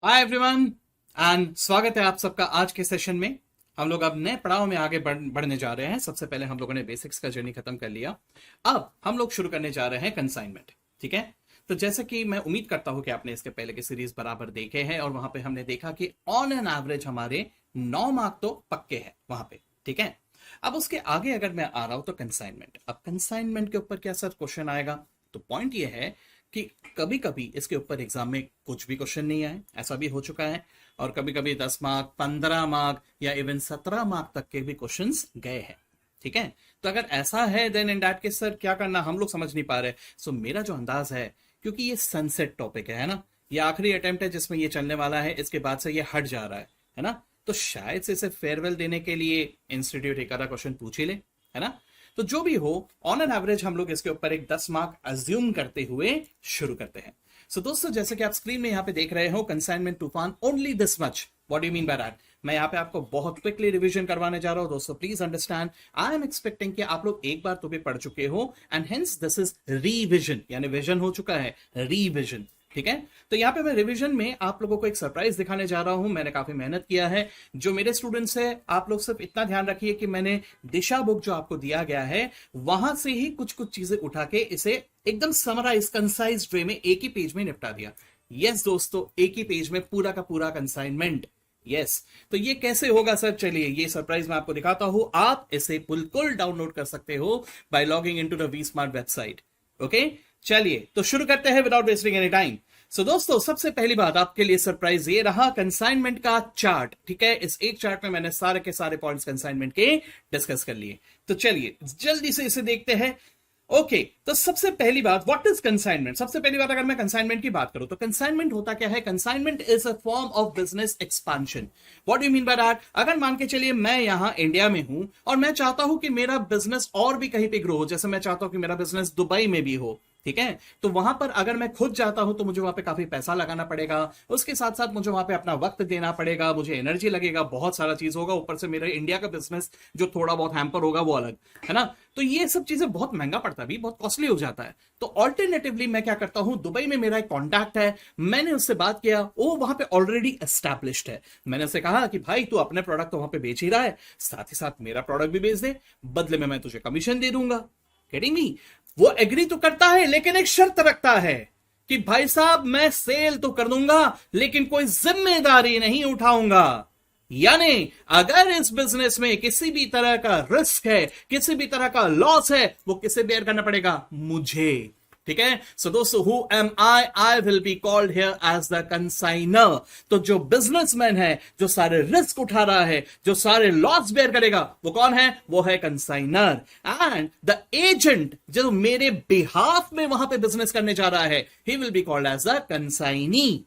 Hi everyone and स्वागत है आप सबका आज के सेशन में। हम लोग अब नए पड़ाव में आगे बढ़ने जा रहे हैं। सबसे पहले हम लोगों ने बेसिक्स का जर्नी खत्म कर लिया। अब हम लोग शुरू करने जा रहे हैं कंसाइनमेंट। ठीक है, तो जैसे कि मैं उम्मीद करता हूं कि आपने इसके पहले के सीरीज बराबर देखे हैं और वहां पे हमने देखा कि ऑन एन एवरेज हमारे 9 मार्क तो पक्के हैं वहां पे। ठीक है, अब उसके आगे अगर मैं आ रहा हूं तो कंसाइनमेंट। अब कंसाइनमेंट के ऊपर क्या सर क्वेश्चन आएगा? तो पॉइंट ये है कि कभी कभी इसके ऊपर एग्जाम में कुछ भी क्वेश्चन नहीं आए, ऐसा भी हो चुका है। और कभी कभी 10 मार्क, 15 मार्क या इवन 17 मार्क तक के भी क्वेश्चंस गए हैं। ठीक है, तो अगर ऐसा है then in that case sir क्या करना हम लोग समझ नहीं पा रहे। सो मेरा जो अंदाज है, क्योंकि ये सनसेट टॉपिक है ना, ये आखिरी अटेम्प्ट है जिसमें ये चलने वाला है, इसके बाद से ये हट जा रहा है ना, तो शायद से इसे फेयरवेल देने के लिए इंस्टीट्यूट एक आधा क्वेश्चन पूछ ही ले, है ना। तो जो भी हो, ऑन एन एवरेज हम लोग इसके ऊपर एक 10 मार्क अज्यूम करते हुए शुरू करते हैं। सो दोस्तों, जैसे कि आप स्क्रीन में यहां पे देख रहे हो, कंसाइनमेंट तूफान only this much. What do you mean by that? मैं यहाँ पे आपको बहुत क्विकली रिवीजन करवाने जा रहा हूं दोस्तों। Please understand, I am expecting कि आप लोग एक बार तो भी पढ़ चुके हो and hence this is revision, यानी विजन हो चुका है, रिविजन। ठीक है, तो यहाँ पे मैं रिवीजन में आप लोगों को एक सरप्राइज दिखाने जा रहा हूं। मैंने काफी मेहनत किया है। जो मेरे स्टूडेंट्स है, आप लोग सिर्फ इतना ध्यान रखिए कि मैंने दिशा बुक जो आपको दिया गया है वहां से ही कुछ कुछ चीजें उठा के इसे एकदम समराइज कंसाइज वे में एक ही पेज में निपटा दिया। यस दोस्तों, एक ही पेज में पूरा का पूरा कंसाइनमेंट। यस, तो ये कैसे होगा सर? चलिए ये सरप्राइज मैं आपको दिखाता हूं। आप इसे बिल्कुल डाउनलोड कर सकते हो by logging into the V smart website. Okay, चलिए तो शुरू करते हैं without wasting any time. So दोस्तों, सबसे पहली बात आपके लिए सरप्राइज ये रहा, कंसाइनमेंट का चार्ट। ठीक है, इस एक चार्ट में मैंने सारे के सारे पॉइंट्स कंसाइनमेंट के डिस्कस कर लिए। तो चलिए जल्दी से इसे देखते हैं। ओके, तो सबसे पहली बात, व्हाट इज कंसाइनमेंट? सबसे पहली बात, अगर मैं कंसाइनमेंट की बात करूं तो कंसाइनमेंट होता क्या है? Consignment is a form of business expansion. What do you mean by that? अगर मान के चलिए मैं यहां इंडिया में हूं और मैं चाहता हूं कि मेरा बिजनेस और भी कहीं पे ग्रो हो, जैसे मैं चाहता हूं कि मेरा बिजनेस दुबई में भी हो। ठीक है, तो वहां पर अगर मैं खुद जाता हूं तो मुझे वहां पे काफी पैसा लगाना पड़ेगा, उसके साथ साथ मुझे वहां पे अपना वक्त देना पड़ेगा, मुझे एनर्जी लगेगा, बहुत सारा चीज होगा। ऊपर से मेरे इंडिया का बिजनेस जो थोड़ा बहुत हैम्पर होगा वो अलग, है ना। तो ये सब चीजें बहुत महंगा पड़ता है, भी बहुत कॉस्टली हो जाता है। तो ऑल्टरनेटिवली मैं क्या करता हूं, दुबई में मेरा एक कॉन्टैक्ट है, मैंने उससे बात किया, वो वहां पे ऑलरेडी एस्टैब्लिश्ड है। मैंने उससे कहा कि भाई तू अपने प्रोडक्ट तो वहां पे बेच ही रहा है, साथ ही साथ मेरा प्रोडक्ट भी बेच दे, बदले में मैं तुझे कमीशन दे दूंगा। Getting me? वो एग्री तो करता है लेकिन एक शर्त रखता है कि भाई साहब मैं सेल तो कर दूंगा लेकिन कोई जिम्मेदारी नहीं उठाऊंगा। यानी अगर इस बिजनेस में किसी भी तरह का रिस्क है, किसी भी तरह का लॉस है, वो किसे बेयर करना पड़ेगा? मुझे। ठीक है, सो दोस्तों, who am I will be called here as the consignor. तो जो बिजनेसमैन है, जो सारे रिस्क उठा रहा है, जो सारे लॉस बेयर करेगा, वो कौन है? वो है कंसाइनर। एंड द एजेंट जो मेरे बिहाफ में वहां पे बिजनेस करने जा रहा है, he will be called as the consignee.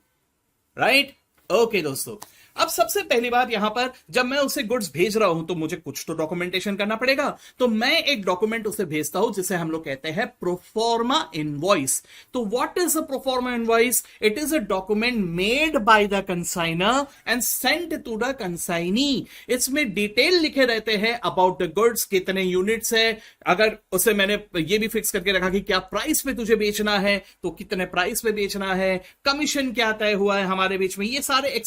Right? Okay दोस्तों, अब सबसे पहली बात, यहां पर जब मैं उसे गुड्स भेज रहा हूं तो मुझे कुछ तो डॉक्यूमेंटेशन करना पड़ेगा। तो मैं एक डॉक्यूमेंट उसे भेजता हूं जिसे हम लोग कहते हैं प्रोफॉर्मा इनवॉइस। तो what is a proforma invoice? It is a document made by the consignor and sent to the consignee. इसमें डिटेल लिखे रहते हैं अबाउट द गुड्स, कितने यूनिट्स है, अगर उसे मैंने ये भी फिक्स करके रखा कि क्या प्राइस पे तुझे बेचना है तो कितने प्राइस पे बेचना है, कमीशन क्या तय हुआ है हमारे बीच में, ये सारे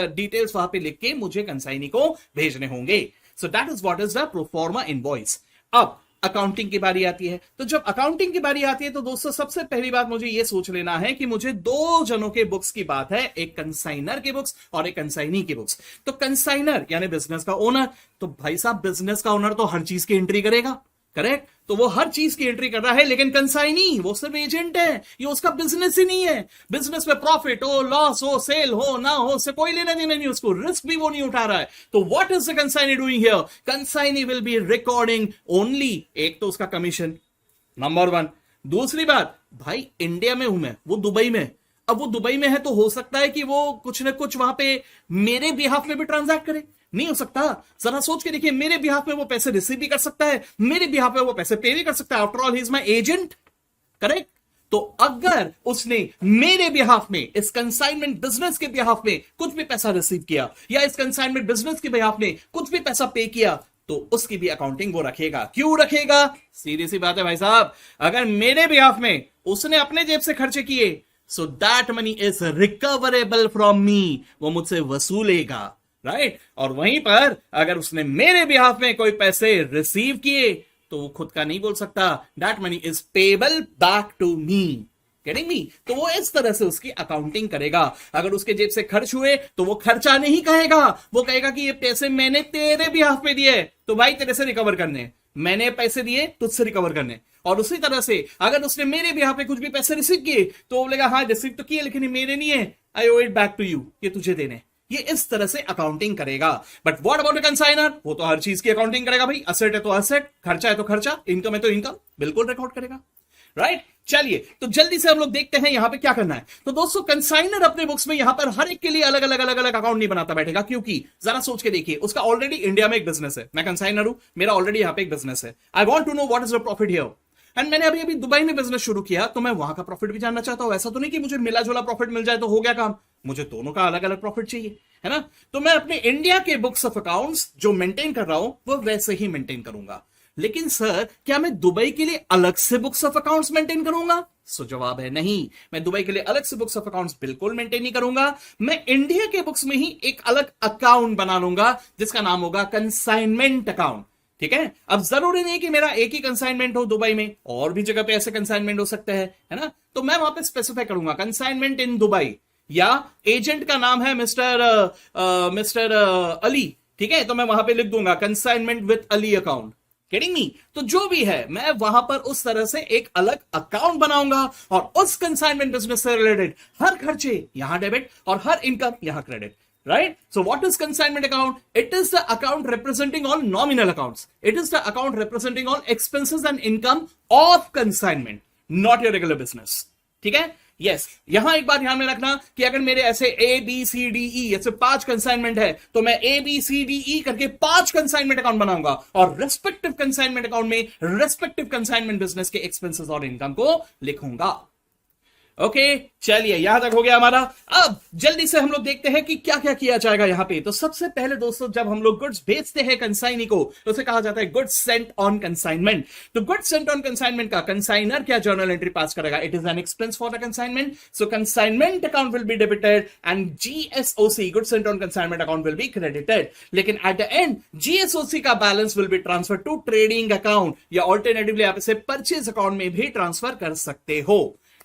डिटेल्स वहां पे लिख के मुझे कंसाइनी को भेजने होंगे। So that is what is the proforma invoice. अब अकाउंटिंग की बारी आती है। तो जब अकाउंटिंग की बारी आती है तो दोस्तों सबसे पहली बात मुझे यह सोच लेना है कि मुझे दो जनों के बुक्स की बात है, एक कंसाइनर की बुक्स और एक कंसाइनी की बुक्स। तो कंसाइनर यानी बिजनेस का ओनर, तो भाई साहब बिजनेस का ओनर तो हर चीज की एंट्री करेगा, करेक्ट? तो वो हर चीज की एंट्री कर रहा है, लेकिन कंसाइनी वो सिर्फ एजेंट है, ये उसका बिजनेस ही नहीं है। बिजनेस में प्रॉफिट हो, लॉस हो, सेल हो ना हो, से कोई लेना देना नहीं, उसको रिस्क भी वो नहीं उठा रहा है। तो what is the consignee doing here? Consignee will be recording only, एक तो उसका कमीशन, नंबर वन। दूसरी बात, भाई इंडिया में हूं मैं, वो दुबई में। अब वो दुबई में है तो हो सकता है कि वो कुछ ना कुछ वहां पे मेरे बिहाफ में भी ट्रांजैक्ट करे, नहीं हो सकता? जरा सोच के देखिए, मेरे बिहाफ में वो पैसे रिसीव भी कर सकता है, मेरे बिहाफ में वो पैसे पे भी कर सकता है। After all he is my agent, correct? तो अगर उसने मेरे बिहाफ में, इस कंसाइनमेंट बिजनेस के बिहाफ में कुछ भी पैसा रिसीव किया या इस कंसाइनमेंट बिजनेस के बिहाफ में कुछ भी पैसा पे किया, तो उसकी भी अकाउंटिंग वो रखेगा। क्यों रखेगा? सीधी सी बात है भाई साहब, अगर मेरे बिहाफ में उसने अपने जेब से खर्चे किए so that money is recoverable from me, वो मुझसे वसूलेगा, राइट। और वहीं पर अगर उसने मेरे बिहाफ में कोई पैसे रिसीव किए तो वो खुद का नहीं बोल सकता, that money is payable back to me, getting me. तो वो इस तरह से उसकी अकाउंटिंग करेगा। अगर उसके जेब से खर्च हुए तो वो खर्चा नहीं कहेगा, वो कहेगा कि ये पैसे मैंने तेरे बिहाफ पे दिए, तो भाई तेरे से रिकवर करने, मैंने पैसे दिए तुझसे रिकवर करने। और उसी तरह से अगर उसने मेरे बिहाफ पे कुछ भी पैसे रिसीव किए तो वो बोलेगा हाँ रिसीव तो किए लेकिन ये मेरे नहीं है, I owe it back to you, ये तुझे देने। ये इस तरह से अकाउंटिंग करेगा। But what about a consignor, वो तो हर चीज की अकाउंटिंग करेगा भाई, असेट है तो असेट, खर्चा है तो खर्चा, इनकम है तो इनकम, बिल्कुल रिकॉर्ड करेगा, राइट। चलिए तो जल्दी से हम लोग देखते हैं यहां पे क्या करना है। तो दोस्तों कंसाइनर अपने बुक्स में यहां पर हर एक के लिए अलग अलग अलग अलग अकाउंट नहीं बनाता बैठेगा, क्योंकि जरा सोच के देखिए उसका ऑलरेडी इंडिया में एक बिजनेस है, मैं कंसाइनर हूं, मेरा ऑलरेडी यहां पे एक बिजनेस है, I want to know what is the profit here. And मैंने अभी अभी दुबई में बिजनेस शुरू किया तो मैं वहां का प्रॉफिट भी जानना चाहता हूं। ऐसा तो नहीं कि मुझे मिला जुला प्रॉफिट मिल जाए तो हो गया काम, मुझे दोनों का अलग अलग प्रॉफिट चाहिए, है ना। तो मैं अपने इंडिया के बुक्स ऑफ अकाउंट्स जो मेंटेन कर रहा हूं वो वैसे ही मेंटेन करूंगा। लेकिन सर क्या मैं दुबई के लिए अलग से बुक्स ऑफ अकाउंट्स मेंटेन करूंगा? सो जवाब है नहीं, मैं दुबई के लिए अलग से बुक्स ऑफ अकाउंट्स बिल्कुल मेंटेन नहीं करूंगा। मैं इंडिया के बुक्स में ही एक अलग अकाउंट बना लूंगा जिसका नाम होगा कंसाइनमेंट अकाउंट, ठीक है। अब जरूरी नहीं कि मेरा एक ही कंसाइनमेंट हो दुबई में, और भी जगह पे ऐसे कंसाइनमेंट हो सकते हैं, है ना। तो मैं वहां पे स्पेसिफाई करूंगा कंसाइनमेंट इन दुबई, या एजेंट का नाम है मिस्टर अली, ठीक है, तो मैं वहां पे लिख दूंगा consignment with Ali account, getting me. तो जो भी है मैं वहां पर उस तरह से एक अलग अकाउंट बनाऊंगा और उस कंसाइनमेंट बिजनेस से रिलेटेड हर खर्चे यहां डेबिट और हर इनकम यहां credit, right? So what is consignment account? It is the account representing all nominal accounts. It is the account representing all expenses and income of consignment, not your regular business. ठीक है? Yes, यहां एक बात ध्यान में रखना कि अगर मेरे ऐसे A B C D E ऐसे 5 कंसाइनमेंट है तो मैं A B C D E करके 5 कंसाइनमेंट अकाउंट बनाऊंगा और रेस्पेक्टिव कंसाइनमेंट अकाउंट में रेस्पेक्टिव कंसाइनमेंट बिजनेस के एक्सपेंसेस और इनकम को लिखूंगा। ओके चलिए यहां तक हो गया हमारा। अब जल्दी से हम लोग देखते हैं कि क्या क्या किया जाएगा यहां पे। तो सबसे पहले दोस्तों जब हम लोग गुड्स भेजते हैं कंसाइनी को तो उसे कहा जाता है गुड्स सेंट ऑन कंसाइनमेंट। तो गुड्स सेंट ऑन कंसाइनमेंट का कंसाइनर क्या जर्नल एंट्री पास करेगा? It is an expense for the consignment, so consignment account will be debited and GSOC goods sent on consignment account will be credited. लेकिन at the end GSOC का balance will be transfer to trading account, या alternatively आप इसे purchase account में भी transfer कर सकते हो,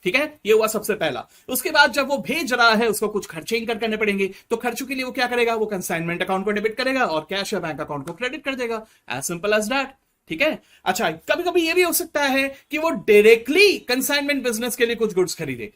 ठीक है। ये हुआ सबसे पहला। उसके बाद जब वो भेज रहा है उसको कुछ खर्चे इनकर करने पड़ेंगे, तो खर्चों के लिए वो क्या करेगा? वो कंसाइनमेंट अकाउंट को डेबिट करेगा और कैश या बैंक अकाउंट को क्रेडिट कर देगा, एज सिंपल एज दैट, ठीक है। अच्छा कभी कभी ये भी हो सकता है कि वो डायरेक्टली कंसाइनमेंट बिजनेस के लिए कुछ गुड्स खरीदे,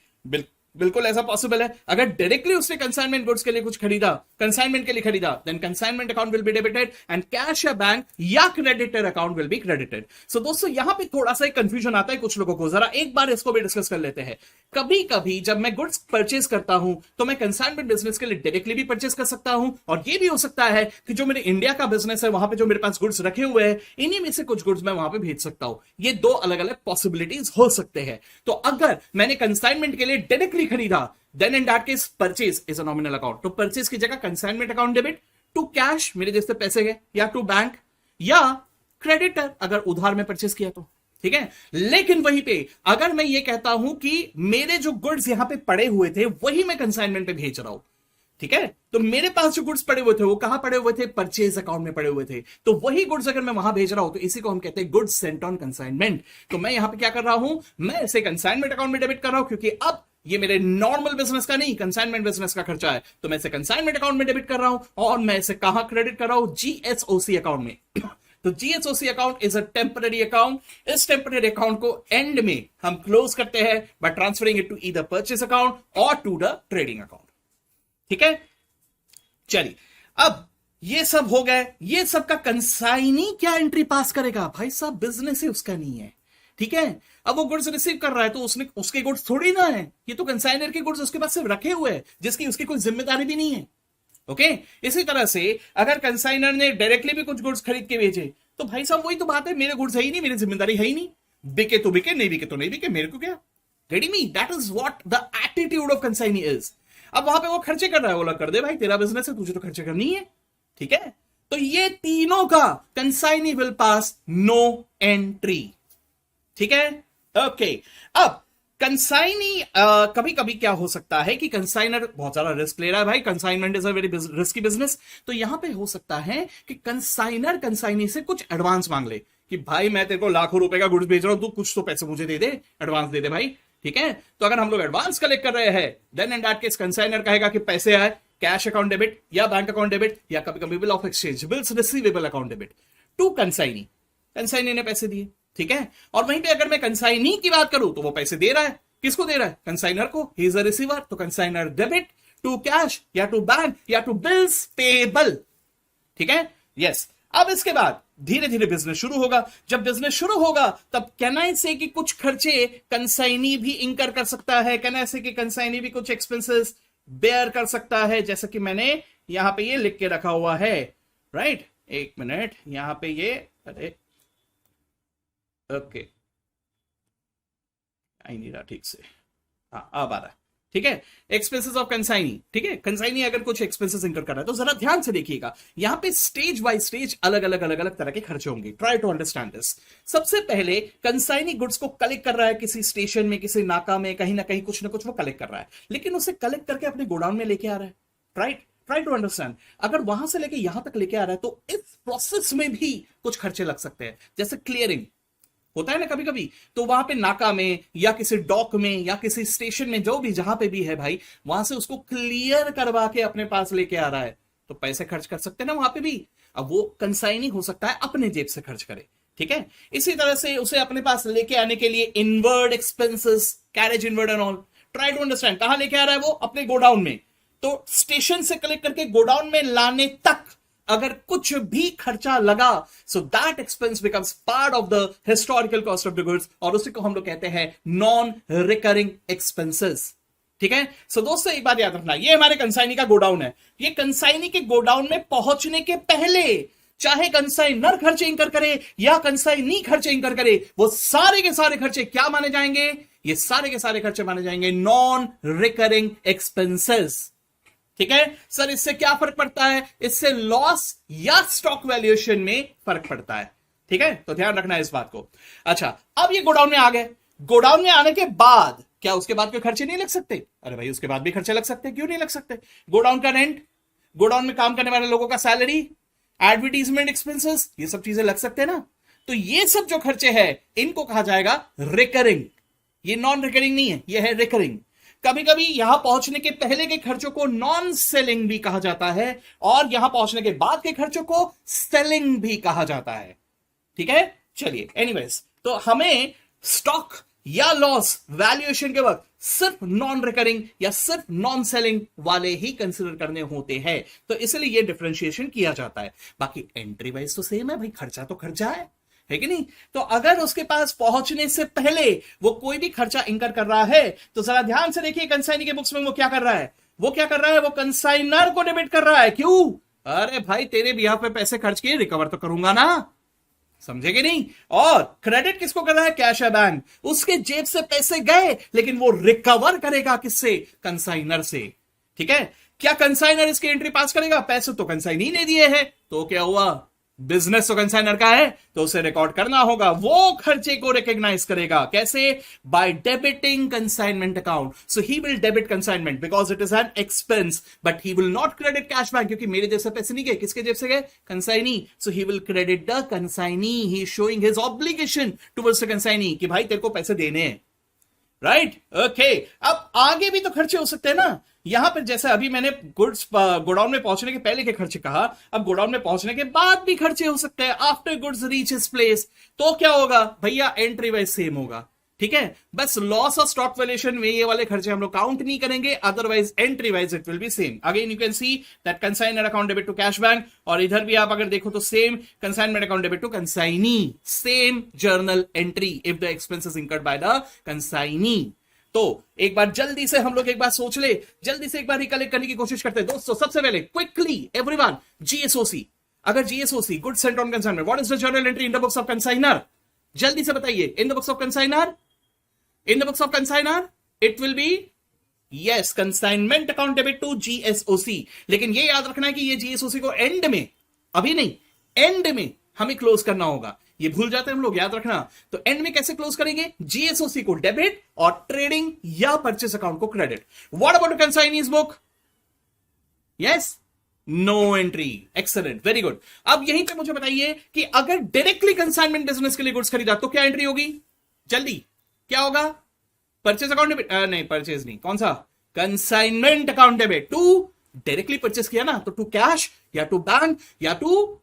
बिल्कुल ऐसा पॉसिबल है। अगर डायरेक्टली उसने कंसाइनमेंट गुड्स के लिए कुछ खरीदा, कंसाइनमेंट के लिए खरीदा, then consignment account will be debited and cash या बैंक या creditor account will be credited. So दोस्तों यहां पे थोड़ा सा कंफ्यूजन आता है कुछ लोगों को, जरा एक बार इसको भी डिस्कस कर लेते हैं। कभी कभी जब मैं गुड्स परचेज करता हूं तो मैं कंसाइनमेंट बिजनेस के लिए डायरेक्टली भी परचेज कर सकता हूं, और ये भी हो सकता है कि जो मेरे इंडिया का बिजनेस है वहां पे जो मेरे पास गुड्स रखे हुए हैं इन्हीं में से कुछ गुड्स मैं वहां पे भेज सकता हूं। ये दो अलग अलग पॉसिबिलिटीज हो सकते हैं। तो अगर मैंने कंसाइनमेंट के लिए डायरेक्टली खरीदा then in that case purchase is a nominal account. तो परचेज की जगह consignment account debit to cash मेरे जैसे पैसे गए, या टू बैंक, या क्रेडिटर अगर उधार में परचेज किया तो, ठीक है। लेकिन वहीं पे अगर मैं ये कहता हूं कि मेरे जो गुड्स यहां पे पड़े हुए थे वही मैं कंसाइनमेंट पे भेज रहा हूं, ठीक है, तो मेरे पास जो गुड्स पड़े हुए थे वो कहां पड़े हुए थे? परचेज अकाउंट में पड़े हुए थे। तो वही गुड्स अगर मैं वहां भेज रहा हूं तो इसी को हम कहते हैं गुड्स सेंट ऑन कंसाइनमेंट। तो मैं यहां पे क्या कर रहा हूं? मैं इसे कंसाइनमेंट अकाउंट में डेबिट कर रहा हूं, क्योंकि अब ये मेरे नॉर्मल बिजनेस का नहीं कंसाइनमेंट बिजनेस का खर्चा है, तो मैं इसे कंसाइनमेंट अकाउंट में डेबिट कर रहा हूं, और मैं इसे कहां क्रेडिट कर रहा हूं? जीएसओसी अकाउंट में। तो GSOC account is a temporary account. इस टेम्पररी अकाउंट को एंड में हम क्लोज करते हैं by transferring it to either purchase account और टू द ट्रेडिंग अकाउंट, ठीक है। चलिए अब ये सब हो गए, ये सब का कंसाइनी क्या एंट्री पास करेगा? भाई साहब बिजनेस ही उसका नहीं है, ठीक है। अब वो गुड्स रिसीव कर रहा है तो उसने उसके गुड्स थोड़ी ना है, ये तो कंसाइनर के गुड्स उसके पास सिर्फ रखे हुए हैं जिसकी उसकी कोई जिम्मेदारी भी नहीं है, ओके। इसी तरह से अगर कंसाइनर ने डायरेक्टली भी कुछ गुड्स खरीद के भेजे तो भाई साहब वही तो बात है, मेरे गुड्स है ही नहीं, मेरी जिम्मेदारी है ही नहीं, बिके तो बिके, नहीं बिके तो नहीं बिके, मेरे को क्या? Getting me? That is what the attitude of consignee is. अब वहां पे वो खर्चे कर रहा है, बोला कर दे भाई, तेरा बिजनेस है, तुझे तो खर्चे करनी है, ठीक है। तो ये तीनों का consignee will pass no entry, ठीक है, ओके। अब कंसाइनी कभी कभी क्या हो सकता है कि कंसाइनर बहुत ज्यादा रिस्क ले रहा है भाई, consignment is a very risky business, तो यहां पे हो सकता है कि कंसाइनर कंसाइनी से कुछ एडवांस मांग ले कि भाई मैं तेरे को लाखों रुपए का गुड्स बेच रहा हूं, तू कुछ तो पैसे मुझे दे दे, एडवांस दे दे भाई। ठीक है, तो अगर हम लोग एडवांस कलेक्ट कर रहे हैं then in that case consignor कहेगा कि पैसे आए, कैश अकाउंट डेबिट या बैंक अकाउंट डेबिट या कभी कभी bill of exchange, bills receivable account debit to consignee, consignee ने पैसे दिए। ठीक है, और वहीं पे अगर मैं कंसाइनी की बात करूं तो वो पैसे दे रहा है, किसको दे रहा है? कंसाइनर को, ही इज अ रिसीवर, तो कंसाइनर डेबिट टू कैश या टू बैंक या टू बिल्स पेबल। ठीक है, यस। अब इसके बाद धीरे धीरे बिजनेस शुरू होगा, जब बिजनेस शुरू होगा तब कैन आई से कि कुछ खर्चे कंसाइनी भी इंकर कर सकता है, कैन आई से कि कंसाइनी भी कुछ एक्सपेंसेस बेयर कर सकता है, जैसा कि मैंने यहां पे ये लिख के रखा हुआ है, राइट? एक मिनट, यहां पे ये, अरे ओके, आई नहीं रहा ठीक से, हाँ अब आ रहा है। ठीक है, एक्सपेंसेस ऑफ कंसाइनी। ठीक है, कंसाइनी अगर कुछ एक्सपेंसेस इंकर कर रहा है तो जरा ध्यान से देखिएगा, यहां पे स्टेज बाय स्टेज अलग अलग तरह के खर्चे होंगे, ट्राई टू अंडरस्टैंड दिस। सबसे पहले कंसाइनी गुड्स को कलेक्ट कर रहा है किसी स्टेशन में, किसी नाका में, कहीं ना कहीं कुछ ना कुछ वो कलेक्ट कर रहा है, लेकिन उसे कलेक्ट करके अपने गोडाउन में लेके आ रहा है, राइट? ट्राई टू अंडरस्टैंड, अगर वहां से लेके यहां तक लेके आ रहा है तो इस प्रोसेस में भी कुछ खर्चे लग सकते हैं, जैसे क्लियरिंग होता है ना कभी कभी, तो वहां पे नाका में या किसी डॉक में या किसी स्टेशन में, जो भी जहां पे भी है भाई, वहां से उसको क्लियर करवा के अपने पास लेके आ रहा है, तो पैसे खर्च कर सकते हैं ना वहां पे भी। अब वो कंसाइनी हो सकता है अपने जेब से खर्च करे। ठीक है, इसी तरह से उसे अपने पास लेके आने के लिए inward expenses, carriage inward and all, try to understand, कहां लेके आ रहा है वो? अपने गोडाउन में, तो स्टेशन से कलेक्ट करके गोडाउन में लाने तक अगर कुछ भी खर्चा लगा, so that expense becomes part of the historical cost of the goods, और उसी को हम लोग कहते हैं नॉन रिकरिंग एक्सपेंसेस। ठीक है, सो दोस्तों एक बात याद रखना, ये हमारे कंसाइनी का गोडाउन है, ये कंसाइनी के गोडाउन में पहुंचने के पहले चाहे कंसाइनर खर्चे इंकर करे या कंसाइनी खर्चे इंकर करे, वो सारे के सारे खर्चे क्या माने जाएंगे? ये सारे के सारे खर्चे माने जाएंगे नॉन रिकरिंग एक्सपेंसेस। ठीक है सर, इससे क्या फर्क पड़ता है? इससे लॉस या स्टॉक वैल्यूएशन में फर्क पड़ता है। ठीक है, तो ध्यान रखना है इस बात को। अच्छा, अब ये गोडाउन में आ गए, गोडाउन में आने के बाद क्या उसके बाद कोई खर्चे नहीं लग सकते? अरे भाई उसके बाद भी खर्चे लग सकते, क्यों नहीं लग सकते? गोडाउन का रेंट, गोडाउन में काम करने वाले लोगों का सैलरी, एडवर्टीजमेंट एक्सपेंसेस, ये सब चीजें लग सकते हैं ना। तो ये सब जो खर्चे हैं इनको कहा जाएगा रिकरिंग, ये नॉन रिकरिंग नहीं है, ये है रिकरिंग। कभी कभी यहां पहुंचने के पहले के खर्चों को नॉन सेलिंग भी कहा जाता है, और यहां पहुंचने के बाद के खर्चों को सेलिंग भी कहा जाता है। ठीक है, चलिए एनीवेज, तो हमें स्टॉक या लॉस वैल्यूएशन के वक्त सिर्फ नॉन रिकरिंग या सिर्फ नॉन सेलिंग वाले ही कंसिडर करने होते हैं, तो इसलिए यह डिफरेंशिएशन किया जाता है। बाकी एंट्री वाइज तो सेम है भाई, खर्चा तो खर्चा है कि नहीं? तो अगर उसके पास पहुंचने से पहले वो कोई भी खर्चा इंकर कर रहा है, तो जरा ध्यान से देखिए कंसाइनी के बुक्स में वो क्या कर रहा है, वो क्या कर रहा है? वो कंसाइनर को डेबिट कर रहा है। क्यों? अरे भाई तेरे बिहाफ पे पैसे खर्च किए, रिकवर तो करूंगा ना, समझे कि नहीं? और क्रेडिट किसको कर रहा है? कैश है बैंक, उसके जेब से पैसे गए लेकिन वो रिकवर करेगा किससे? कंसाइनर से। ठीक है, क्या कंसाइनर इसकी एंट्री पास करेगा? पैसे तो कंसाइनी ने दिए हैं, तो क्या हुआ? बिजनेस तो कंसाइनर का है, तो उसे रिकॉर्ड करना होगा, वो खर्चे को रिकॉग्नाइज करेगा। कैसे? By debiting consignment account. So he will debit consignment because it is an expense, but he will not credit cash back, क्योंकि मेरे जेब से पैसे नहीं गए, किसके जेब से गए? Consignee. So he will credit the consignee, he is showing his obligation towards the consignee कि भाई तेरे को पैसे देने हैं, राइट? ओके, अब आगे भी तो खर्चे हो सकते हैं ना। यहां पर जैसे अभी मैंने गुड्स गोडाउन में पहुंचने के पहले के खर्चे कहा, अब गोडाउन में पहुंचने के बाद भी खर्चे हो सकते हैं। After goods reach his place, तो क्या होगा भैया? एंट्री वाइज सेम होगा। ठीक है, बस लॉस और स्टॉक वैल्यूएशन में ये वाले खर्चे हम लोग काउंट नहीं करेंगे, otherwise entry wise it will be same. Again you can see that consignor account debit to cash bank, और इधर भी आप अगर देखो तो same consignment account debit to consignee, same journal entry if the expenses incurred by the consignee. तो एक बार जल्दी से हम लोग एक बार सोच ले, जल्दी से एक बार रिकलेक्ट करने की कोशिश करते हैं दोस्तों। सबसे पहले क्विकली एवरीवन, जीएसओसी, अगर GSOC goods sent on consignment, what is the journal entry in the books of consignor? जल्दी से बताइए, in the books of consignor, in the books of consignor it will be yes consignment account debit to GSOC. लेकिन ये याद रखना है कि ये जीएसओसी को एंड में, अभी नहीं, एंड में हमें क्लोज करना होगा। ये भूल जाते हैं हम लोग, याद रखना। तो एंड में कैसे क्लोज करेंगे? जीएसओसी को डेबिट और ट्रेडिंग या परचेस अकाउंट को credit. What about consignee's book? Yes, no entry. Excellent, very good. अब यहीं पे मुझे बताइए कि अगर डायरेक्टली कंसाइनमेंट बिजनेस के लिए गुड्स खरीदा तो क्या एंट्री होगी? जल्दी, क्या होगा? परचेस अकाउंट डेबिट, नहीं परचेस नहीं, कौन सा? Consignment account debit. To directly purchase किया ना, तो टू कैश या टू बैंक या टू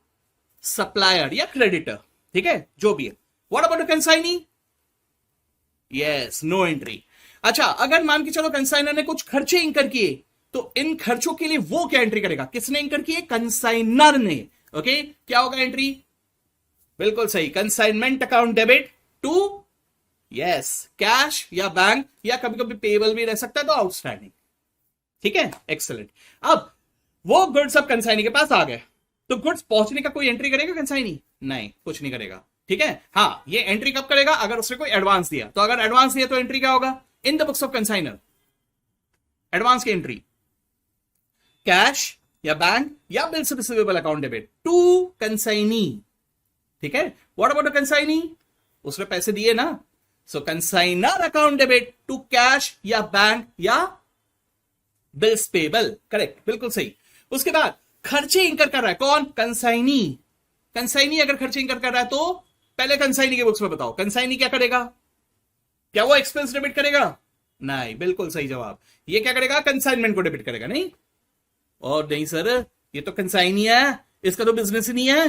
सप्लायर या क्रेडिटर, ठीक है, जो भी है। What about consignee? Yes, no entry. अच्छा, अगर मान के चलो कंसाइनर ने कुछ खर्चे इंकर किए, तो इन खर्चों के लिए वो क्या एंट्री करेगा? किसने इंकर किए? कंसाइनर ने। ओके, क्या होगा एंट्री? बिल्कुल सही, consignment account debit to, yes, cash या बैंक या कभी कभी पेबल भी रह सकता है, तो आउटस्टैंडिंग। ठीक है, एक्सेलेंट। अब वो गुड्स अब कंसाइनी के पास आ गए, तो गुड्स पहुंचने का कोई एंट्री करेगा कंसाइनी? नहीं, कुछ नहीं करेगा। ठीक है, हाँ, ये एंट्री कब करेगा? अगर उसने कोई एडवांस दिया, तो अगर एडवांस दिया तो एंट्री क्या होगा? In the books of consignor advance की एंट्री कैश या बैंक या bills receivable account debit to consignee. ठीक है, व्हाट अबाउट कंसाइनी? उसने पैसे दिए ना, so consignor account debit to cash या बैंक या बिल्स पेबल। करेक्ट, बिल्कुल सही। उसके बाद खर्चे इंकर कर रहा है कौन? कंसाइनी। कंसाइनी अगर खर्चे इंकर कर रहा है तो पहले कंसाइनी के बुक्स में बताओ, कंसाइनी क्या करेगा? क्या वो एक्सपेंस डेबिट करेगा? नहीं, बिल्कुल सही जवाब। ये क्या करेगा? कंसाइनमेंट को डेबिट करेगा। नहीं, और नहीं सर, ये तो कंसाइनी है, इसका तो बिजनेस ही नहीं है।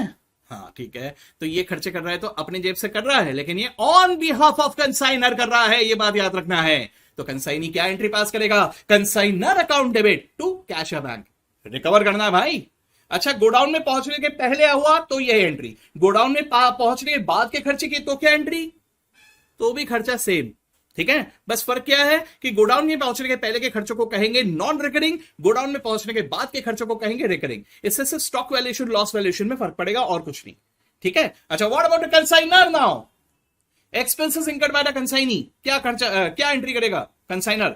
हाँ ठीक है, तो ये खर्चे कर रहा है तो अपने जेब से कर रहा है, लेकिन ये ऑन बिहाफ ऑफ कंसाइनर कर रहा है, ये बात याद रखना है। तो कंसाइनी क्या एंट्री पास करेगा? Consignor account debit to cash या बैंक। रिकवर करना है भाई। अच्छा, गोडाउन में पहुंचने के पहले हुआ तो ये एंट्री, गोडाउन में पहुंचने के बाद के खर्चे की तो क्या एंट्री? तो भी खर्चा सेम। ठीक है, बस फर्क क्या है कि गोडाउन में पहुंचने के पहले के खर्चों को कहेंगे नॉन रिकरिंग, गोडाउन में पहुंचने के बाद के खर्चों को कहेंगे रिकरिंग। इससे सिर्फ स्टॉक वैल्यूएशन, लॉस वैल्यूएशन में फर्क पड़ेगा और कुछ नहीं। ठीक है, अच्छा, what about consignor now? Expenses incurred by the consignee, क्या खर्चा, क्या एंट्री करेगा कंसाइनर?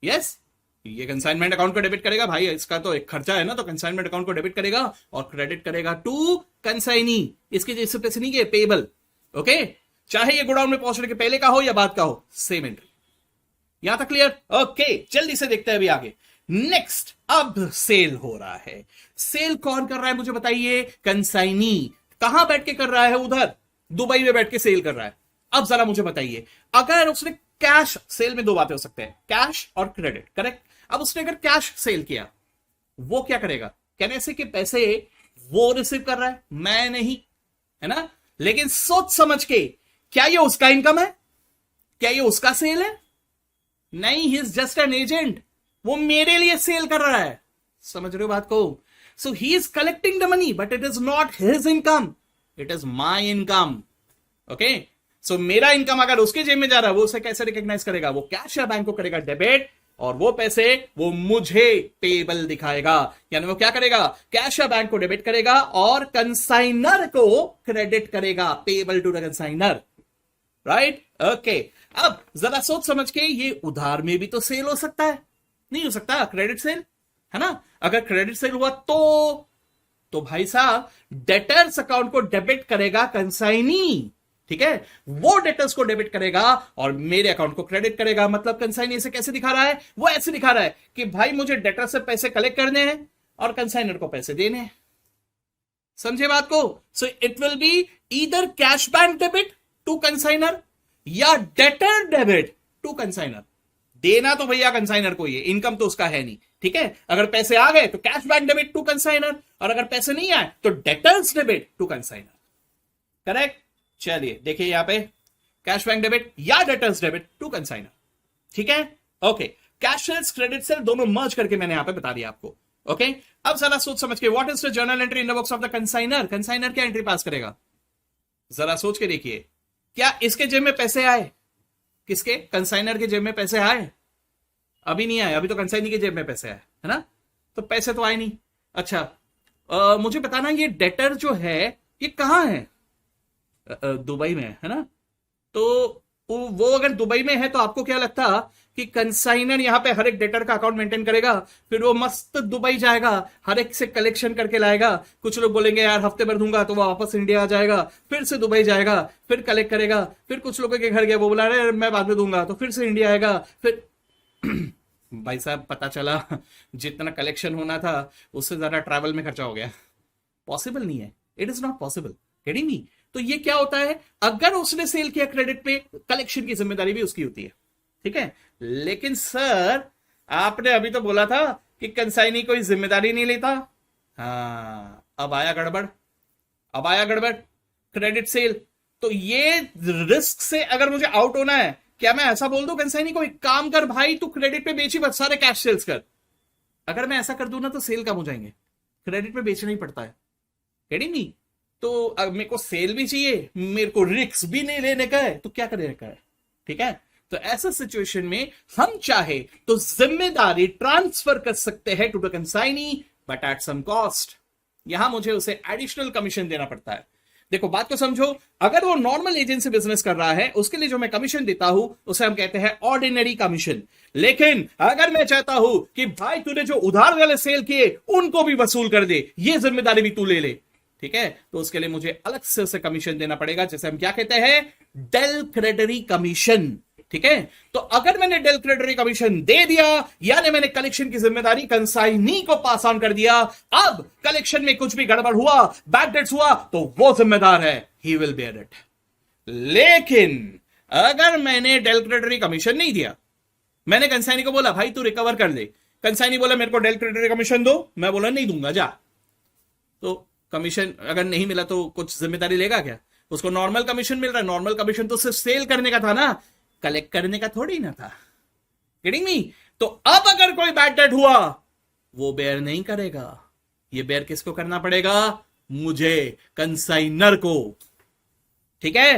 यस, ये कंसाइनमेंट अकाउंट को डेबिट करेगा भाई, इसका तो एक खर्चा है ना, तो कंसाइनमेंट अकाउंट को डेबिट करेगा और क्रेडिट करेगा टू कंसाइनी। इसके जैसे पैसे नहीं गए, पेबल। ओके, चाहे ये गोडाउन में पहुंचने के पहले का हो या बाद का हो, सेम एंट्री। यहां तक क्लियर? ओके, जल्दी से देखते हैं अभी आगे। नेक्स्ट, अब सेल हो रहा है। सेल कौन कर रहा है मुझे बताइए? कंसाइनी। कहां बैठ के कर रहा है? उधर दुबई में बैठ के सेल कर रहा है। अब जरा मुझे बताइए, अगर उसने कैश सेल में दो बातें हो सकते हैं, कैश और क्रेडिट। करेक्ट। अब उसने अगर कैश सेल किया, वो क्या करेगा? कहने से कि पैसे वो रिसीव कर रहा है, मैं नहीं, है ना। लेकिन सोच समझ के, क्या ये उसका इनकम है? क्या ये उसका सेल है? नहीं, he is just an agent. वो मेरे लिए सेल कर रहा है। समझ रहे हो बात को? So he is collecting the money, but it is not his income, it is my income. Okay, so मेरा इनकम अगर उसके जेब में जा रहा है, वो उसे कैसे रिकॉग्नाइज करेगा? वो कैश या बैंक को करेगा डेबिट, और वो पैसे वो मुझे पेबल दिखाएगा। यानी वो क्या करेगा? कैश या बैंक को डेबिट करेगा और कंसाइनर को क्रेडिट करेगा, payable to the consignor. Right, okay. अब जरा सोच समझ के, ये उधार में भी तो सेल हो सकता है, नहीं हो सकता? क्रेडिट सेल, है ना। अगर क्रेडिट सेल हुआ तो भाई साहब डेटर्स अकाउंट को डेबिट करेगा कंसाइनी। ठीक है, वो डेटर्स को डेबिट करेगा और मेरे अकाउंट को क्रेडिट करेगा। मतलब कंसाइनी इसे कैसे दिखा रहा है? वो ऐसे दिखा रहा है कि भाई मुझे डेटर से पैसे कलेक्ट करने हैं और कंसाइनर को पैसे देने हैं। समझे बात को? So it will be either cash bank debit to consignor या डेटर डेबिट टू कंसाइनर। देना तो भैया कंसाइनर को, ये इनकम तो उसका है नहीं। ठीक है, अगर पैसे आ गए तो cash bank debit to consignor, और अगर पैसे नहीं आए तो debtors debit to consignor. Correct. चलिए देखिए यहां पे, कैश बैंक डेबिट या डेटर्स डेबिट टू कंसाइनर। ठीक है, okay. Cash sales, credit sale दोनों मर्ज करके मैंने यहां पे बता दिया आपको। ओके, अब जरा सोच समझ के, what is the journal entry in the books of the consignor? Consignor क्या एंट्री पास करेगा? जरा सोच के देखिए, क्या इसके जेब में पैसे आए? किसके? कंसाइनर के जेब में पैसे आए? अभी नहीं आए, अभी तो कंसाइनी के जेब में पैसे आए, है ना। तो पैसे तो आए नहीं। अच्छा, मुझे बताना, ये डेटर जो है ये कहां है? दुबई में है ना। तो वो अगर दुबई में है तो आपको क्या लगता कि कंसाइनर यहां पे हर एक डेटर का अकाउंट मेंटेन करेगा, फिर वो मस्त दुबई जाएगा, हर एक से कलेक्शन करके लाएगा। कुछ लोग बोलेंगे यार हफ्ते भर दूंगा, तो वो वापस इंडिया आ जाएगा, फिर से दुबई जाएगा, फिर कलेक्ट करेगा, फिर कुछ लोगों के घर गया, वो बोला रहे मैं बाद में दूंगा, तो फिर से इंडिया आएगा, फिर भाई साहब पता चला जितना कलेक्शन होना था उससे ज्यादा ट्रैवल में खर्चा हो गया। पॉसिबल नहीं है, it is not possible, getting me? तो ये क्या होता है, अगर उसने सेल किया क्रेडिट पे, कलेक्शन की जिम्मेदारी भी उसकी होती है, ठीक है। लेकिन सर आपने अभी तो बोला था कि कंसाइनी कोई जिम्मेदारी नहीं लेता। हाँ, अब आया गड़बड़, अब आया गड़बड़। क्रेडिट सेल, तो ये रिस्क से अगर मुझे आउट होना है, क्या मैं ऐसा बोल दूं कंसाइनी को एक काम कर भाई, तू क्रेडिट पे बेची बस, सारे कैश सेल्स कर। अगर मैं ऐसा कर दूं ना तो सेल कम हो जाएंगे, क्रेडिट पे बेचना ही पड़ता है, गेटिंग मी? तो अब मेरे को सेल भी चाहिए, मेरे को रिस्क भी नहीं लेने का है, तो क्या करने का है, ठीक है। तो ऐसा सिचुएशन में हम चाहे तो जिम्मेदारी ट्रांसफर कर सकते हैं to the consignee, but at some cost. यहां मुझे उसे एडिशनल कमीशन देना पड़ता है। देखो बात को समझो, अगर वो नॉर्मल एजेंसी बिजनेस कर रहा है, उसके लिए जो मैं कमीशन देता हूं उसे हम कहते हैं ऑर्डिनरी कमीशन। लेकिन अगर मैं चाहता हूं कि भाई तूने जो उधार वाले सेल किए उनको भी वसूल कर दे, ये जिम्मेदारी भी तू ले ले, ठीक है, तो उसके लिए मुझे अलग से उसे कमीशन देना पड़ेगा, जैसे हम क्या कहते हैं, डेल क्रेडिटरी कमीशन, ठीक है। तो अगर मैंने डेल क्रेडिटरी कमीशन दे दिया, यानी मैंने कलेक्शन की जिम्मेदारी कंसाइनी को पास ऑन कर दिया, अब कलेक्शन में कुछ भी गड़बड़ हुआ, बैड डेट्स हुआ, तो वो जिम्मेदार है, ही विल बेयर इट। लेकिन अगर मैंने डेल क्रेडिटरी कमीशन नहीं दिया, मैंने कंसाइनी को बोला भाई तू रिकवर कर दे, कंसाइनी बोला मेरे को डेल क्रेडिटरी कमीशन दो, मैं बोला नहीं दूंगा जा, तो कमीशन अगर नहीं मिला तो कुछ जिम्मेदारी लेगा क्या? उसको नॉर्मल कमीशन मिल रहा है, नॉर्मल कमीशन तो सिर्फ सेल करने का था ना, कलेक्ट करने का थोड़ी ना था, गेटिंग मी? तो अब अगर कोई बैड डेट हुआ, वो बेयर नहीं करेगा, ये बेयर किसको करना पड़ेगा? मुझे, कंसाइनर को, ठीक है।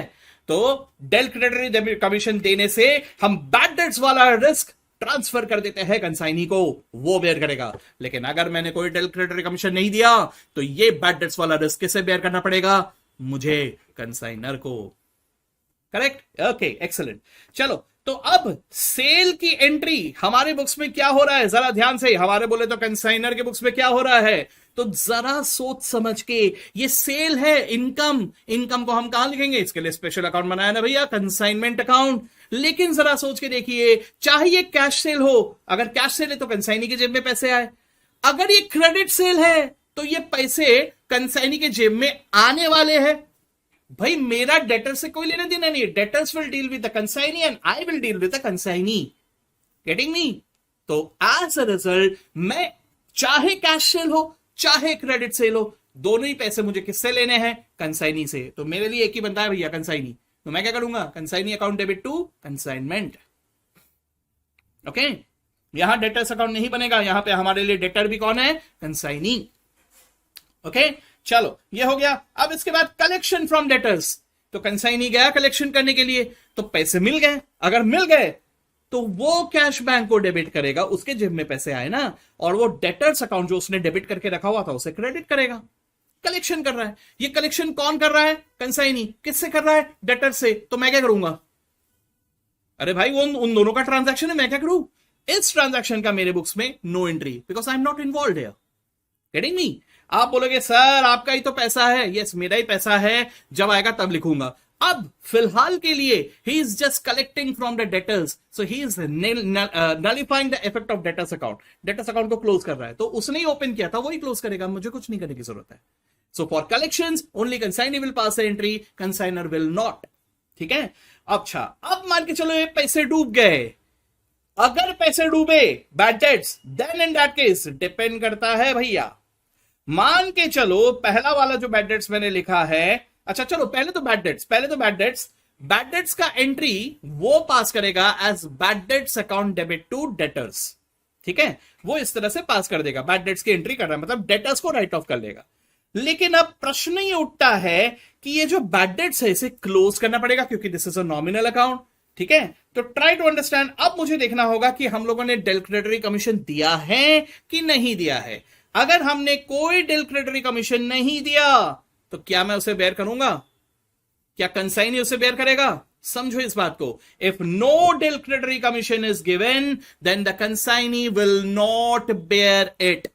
तो डेल क्रेडिटरी कमीशन देने से हम बैड डेट्स वाला रिस्क ट्रांसफर कर देते हैं कंसाइनी को, वो बेयर करेगा। लेकिन अगर मैंने कोई डेल क्रेडिटरी कमीशन नहीं दिया, तो ये बैड डेट्स वाला रिस्क किसे बेयर करना पड़ेगा? मुझे, कंसाइनर को, करेक्ट? Okay, excellent. चलो, तो अब सेल की एंट्री हमारे बुक्स में क्या हो रहा है, जरा ध्यान से, हमारे बोले तो कंसाइनर के बुक्स में क्या हो रहा है, तो जरा सोच समझ के, ये सेल है, इनकम, इनकम को हम कहां लिखेंगे? इसके लिए स्पेशल अकाउंट बनाया ना भैया, कंसाइनमेंट अकाउंट। लेकिन जरा सोच के देखिए, चाहे ये कैश सेल हो, अगर कैश सेल है तो कंसाइनी की जेब में पैसे आए, अगर ये क्रेडिट सेल है तो ये पैसे कंसाइनी के जेब में आने वाले हैं। भाई मेरा डेटर से कोई लेना देना नहीं है, debtors will deal with the consignee and I will deal with the consignee, getting me? तो एज अ रिजल्ट, मैं चाहे कैश सेल हो चाहे क्रेडिट सेल हो, दोनों ही पैसे मुझे किससे लेने हैं? कंसाइनी से। तो मेरे लिए एक ही बनता है भैया, कंसाइनी। तो मैं क्या करूंगा? Consignee account debit to consignment, okay. यहां डेटर्स अकाउंट नहीं बनेगा, यहां पे हमारे लिए डेटर भी कौन है? Consignee, okay. चलो, ये हो गया। अब इसके बाद कलेक्शन फ्रॉम डेटर्स, तो कंसाइनी गया कलेक्शन करने के लिए, तो पैसे मिल गए, अगर मिल गए तो वो कैश बैंक को डेबिट करेगा, उसके जेब में पैसे आए ना, और वो डेटर्स अकाउंट जो उसने डेबिट करके रखा हुआ था उसे क्रेडिट करेगा। कलेक्शन कर रहा है, ये कलेक्शन कौन कर रहा है? कंसाइनी। किससे कर रहा है? डेटर से। तो मैं क्या करूंगा? अरे भाई वो उन दोनों का ट्रांजैक्शन है, मैं क्या करूं? इस ट्रांजैक्शन का मेरे बुक्स में no entry, because I am not involve here, getting me? आप बोलोगे सर आपका ही तो पैसा है, यस मेरा ही पैसा है, जब आएगा तब लिखूंगा। अब फिलहाल के लिए he is just collecting from the debtors, so he is nullifying the effect of debtors account. Debtors account को क्लोज कर रहा है, तो उसने ही ओपन किया था, वही क्लोज करेगा, मुझे कुछ नहीं करने की जरूरत है। So for collections only consignee will pass the entry, consignor will not, ठीक है। अच्छा, अब मान के चलो ये पैसे डूब गए, अगर पैसे डूबे bad debts, then in that case depend करता है भैया, मान के चलो पहला वाला जो बैड डेट्स मैंने लिखा है, अच्छा चलो पहले तो बैड डेट्स का एंट्री वो पास करेगा as bad debts account debit to debtors, ठीक है, वो इस तरह से पास कर देगा, बैड डेट्स की एंट्री कर रहा है, मतलब डेटर्स को राइट ऑफ कर लेगा। लेकिन अब प्रश्न ये उठता है कि ये जो बैड डेट्स है इसे क्लोज करना पड़ेगा, क्योंकि this is a nominal account, ठीक है। तो ट्राई टू अंडरस्टैंड, अब मुझे देखना होगा कि हम लोगों ने डेल क्रेडिटरी कमीशन दिया है कि नहीं दिया है। अगर हमने कोई डेल क्रेडिटरी कमीशन नहीं दिया तो क्या मैं उसे बेयर करूंगा? क्या कंसाइनी उसे बेयर करेगा? समझो इस बात को, if no del credere commission is given then the consignee will not bear it.